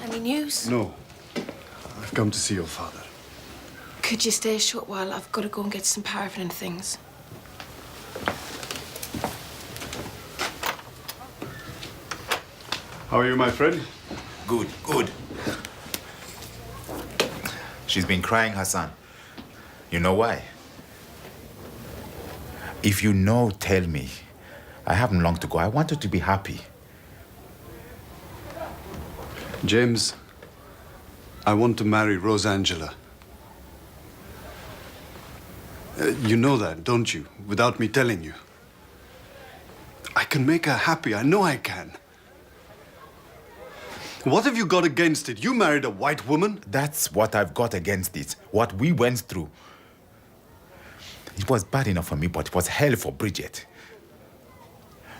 Any news? No. I've come to see your father. Could you stay a short while? I've got to go and get some paraffin and things. How are you, my friend? Good, good. She's been crying, Hassan. You know why? If you know, tell me. I haven't long to go. I want her to be happy. James, I want to marry Rose Angela. You know that, don't you? Without me telling you. I can make her happy. I know I can. What have you got against it? You married a white woman? That's what I've got against it. What we went through. It was bad enough for me, but it was hell for Bridget.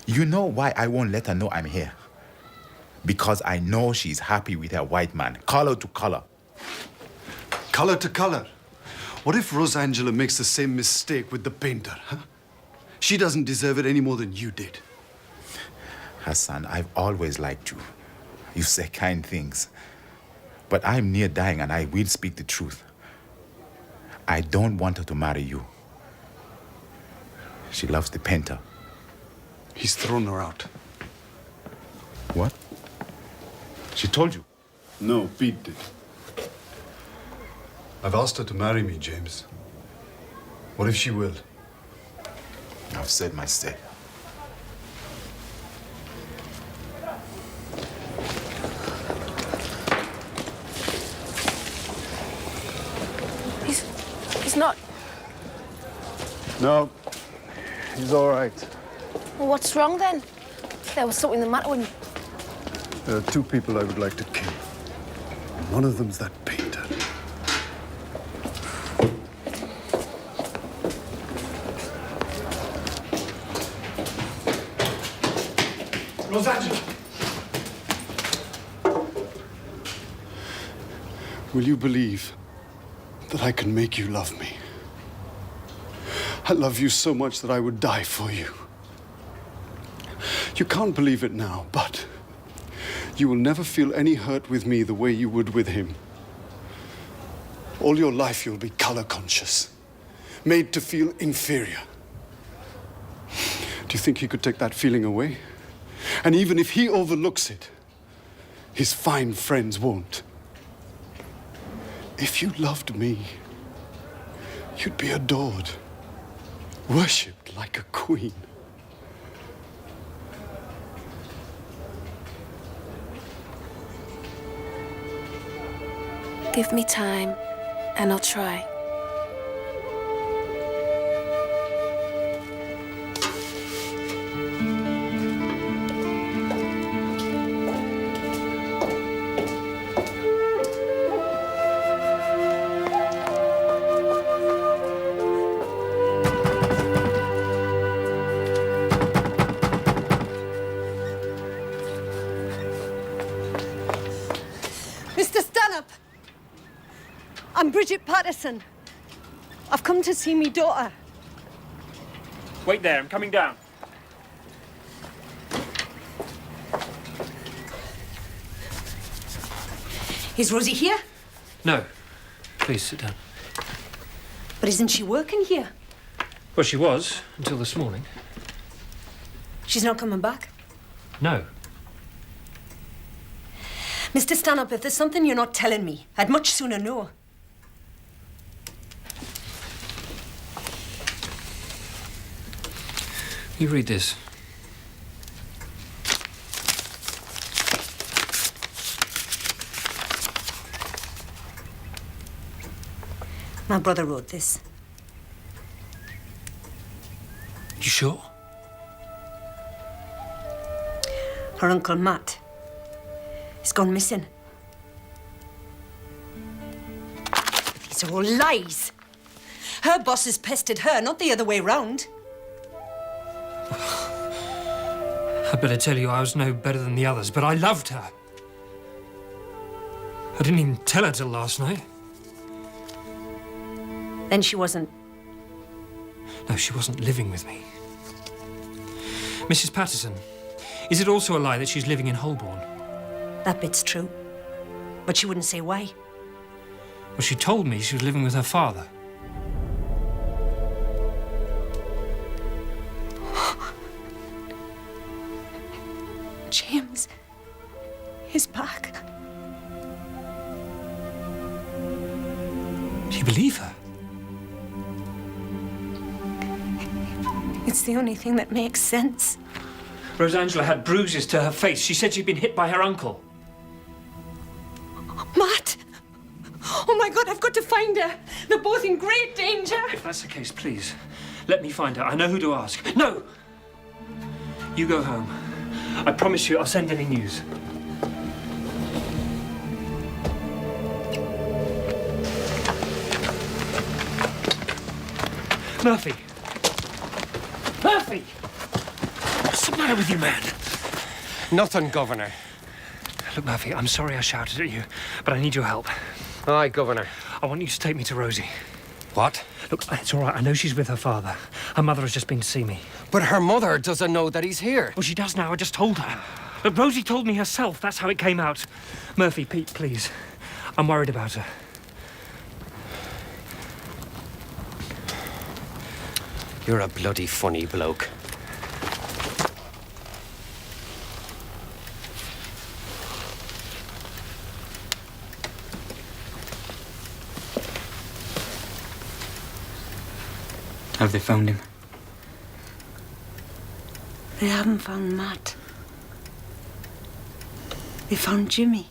You know why I won't let her know I'm here? Because I know she's happy with her white man, color to color. Color to color? What if Rose Angela makes the same mistake with the painter, huh? She doesn't deserve it any more than you did. Hassan, I've always liked you. You say kind things. But I'm near dying and I will speak the truth. I don't want her to marry you. She loves the painter. He's thrown her out. What? She told you? No, Pete did. I've asked her to marry me, James. What if she will? I've said my say. He's not... No, he's all right. Well, what's wrong then? There was something the matter with me. There are two people I would like to kill. One of them's that painter. Rose Angela! Will you believe that I can make you love me? I love you so much that I would die for you. You can't believe it now, but you will never feel any hurt with me the way you would with him. All your life you'll be color conscious, made to feel inferior. Do you think he could take that feeling away? And even if he overlooks it, his fine friends won't. If you loved me, you'd be adored. worshipped like a queen. Give me time, and I'll try. Mr. Stanhope! I'm Bridget Patterson. I've come to see me daughter. Wait there, I'm coming down. Is Rosie here? No. Please sit down. But isn't she working here? Well, she was, until this morning. She's not coming back. No. Mr. Stanhope, if there's something you're not telling me, I'd much sooner know. You read this. My brother wrote this. You sure? Her Uncle Matt. He's gone missing. These are all lies. Her boss has pestered her, not the other way round. I better tell you I was no better than the others, but I loved her. I didn't even tell her till last night. Then she wasn't. No, she wasn't living with me. Mrs. Patterson, is it also a lie that she's living in Holborn? That bit's true. But she wouldn't say why. Well, she told me she was living with her father. James is back. Do you believe her? It's the only thing that makes sense. Rosangela had bruises to her face. She said she'd been hit by her uncle. Matt! Oh my God, I've got to find her. They're both in great danger. If that's the case, please, let me find her. I know who to ask. No! You go home. I promise you I'll send any news. Murphy! Murphy! What's the matter with you, man? Nothing, Governor. Look, Murphy, I'm sorry I shouted at you, but I need your help. Aye, Governor. I want you to take me to Rosie. What? Look, it's all right. I know she's with her father. Her mother has just been to see me. But her mother doesn't know that he's here. Well, she does now. I just told her. But Rosie told me herself. That's how it came out. Murphy, Pete, please. I'm worried about her. You're a bloody funny bloke. Have they found him? They haven't found Matt. They found Jimmy.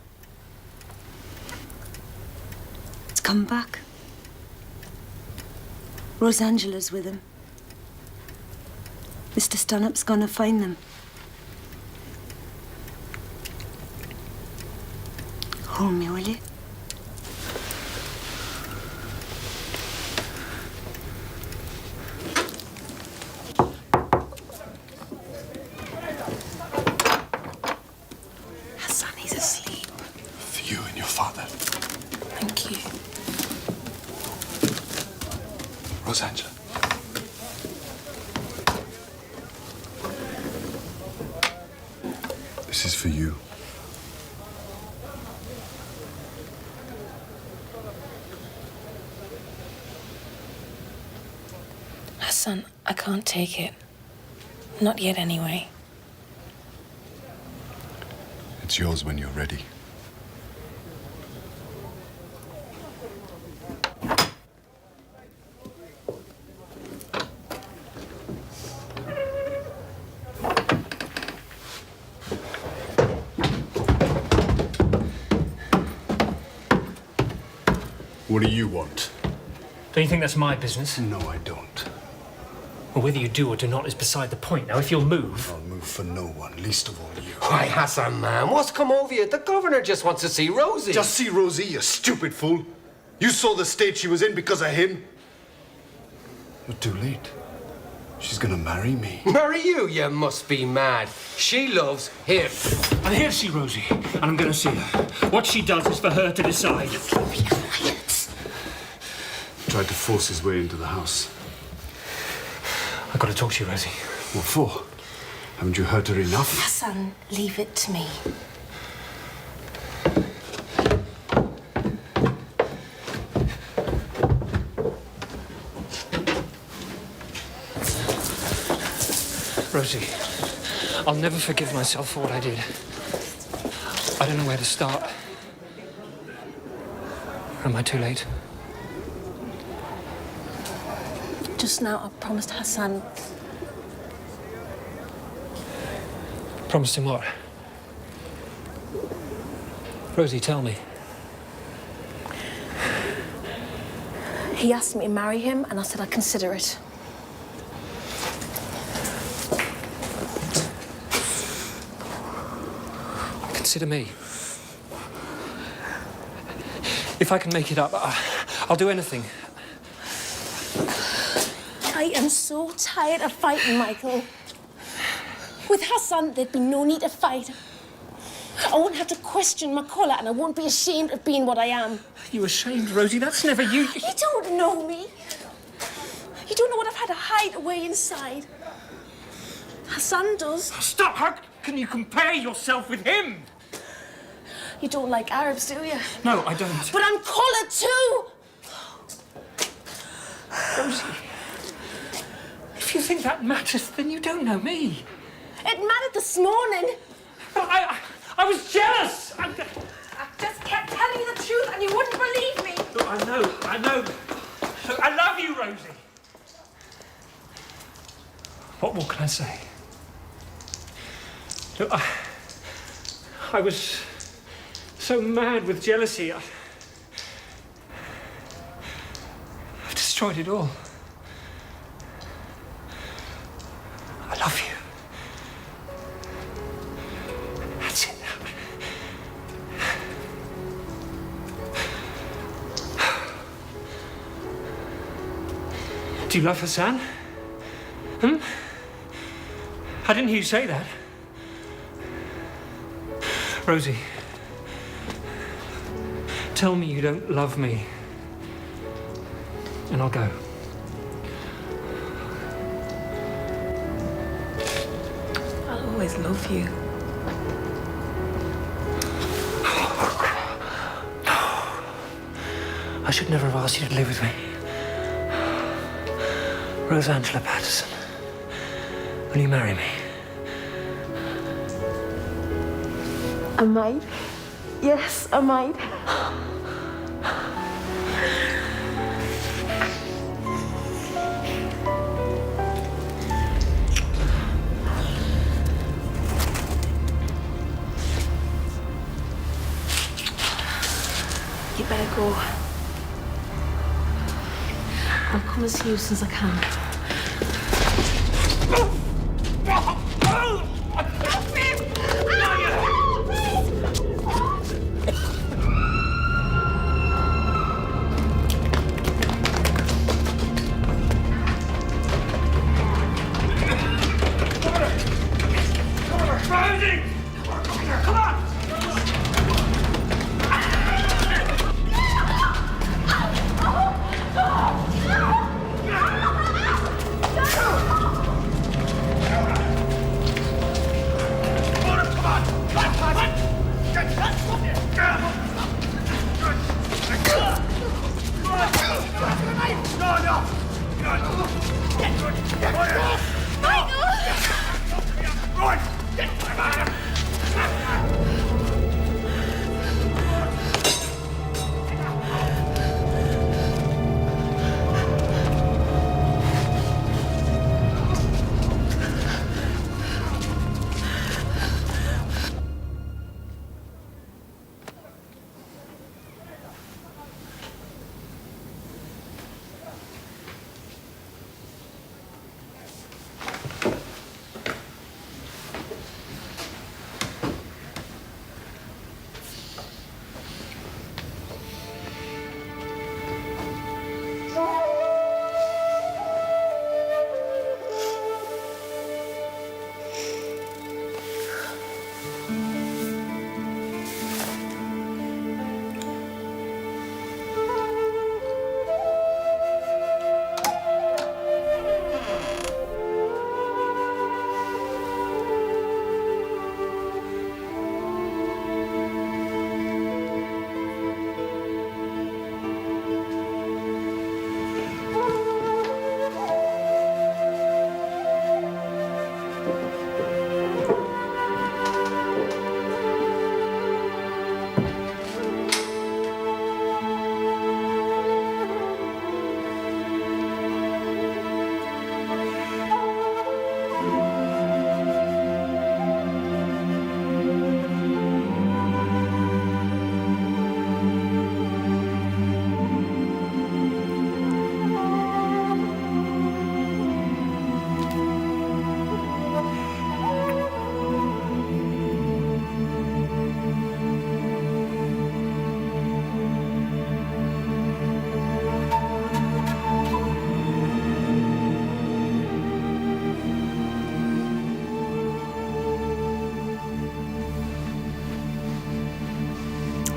It's come back. Rosangela's with him. Mr. Stanhope's gonna find them. Hold me, will you? Hassan, he's asleep. For you and your father. Thank you. Rosangela. This is for you. Hassan, I can't take it. Not yet, anyway. It's yours when you're ready. What do you want? Don't you think that's my business? No, I don't. Well, whether you do or do not is beside the point. Now, if you'll move... I'll move for no one, least of all you. Why, Hassan, man, what's come over you? The governor just wants to see Rosie. Just see Rosie, you stupid fool. You saw the state she was in because of him. You're too late. She's gonna marry me. Marry you? You must be mad. She loves him. I'm here to see Rosie, and I'm going to see her. What she does is for her to decide. Tried to force his way into the house. I've got to talk to you, Rosie. What for? Haven't you hurt her enough? Hassan, leave it to me. Rosie, I'll never forgive myself for what I did. I don't know where to start. Am I too late? Just now, I promised Hassan. Promised him what? Rosie, tell me. He asked me to marry him, and I said I'd consider it. Consider me. If I can make it up, I'll do anything. I am so tired of fighting, Michael. With Hassan, there'd be no need to fight. I won't have to question my colour, and I won't be ashamed of being what I am. You ashamed, Rosie? That's never you. You don't know me. You don't know what I've had to hide away inside. Hassan does. Stop! How can you compare yourself with him? You don't like Arabs, do you? No, I don't. But I'm coloured too! Rosie, if you think that matters, then you don't know me. It mattered this morning. But I was jealous! I just kept telling you the truth and you wouldn't believe me. Look, I know. Look, I love you, Rosie. What more can I say? Look, I was so mad with jealousy. I've destroyed it all. I love you. That's it now. Do you love Hassan? I didn't hear you say that. Rosie, tell me you don't love me, and I'll go. I'll always love you. I should never have asked you to live with me. Rose Angela Patterson, will you marry me? I might. Yes, I might. You better go. I'll come and see you as soon as I can.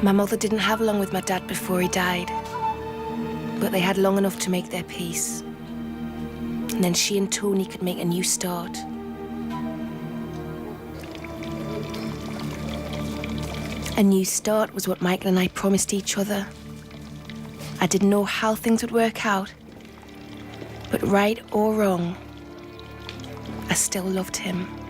My mother didn't have long with my dad before he died, but they had long enough to make their peace. And then she and Tony could make a new start. A new start was what Michael and I promised each other. I didn't know how things would work out, but right or wrong, I still loved him.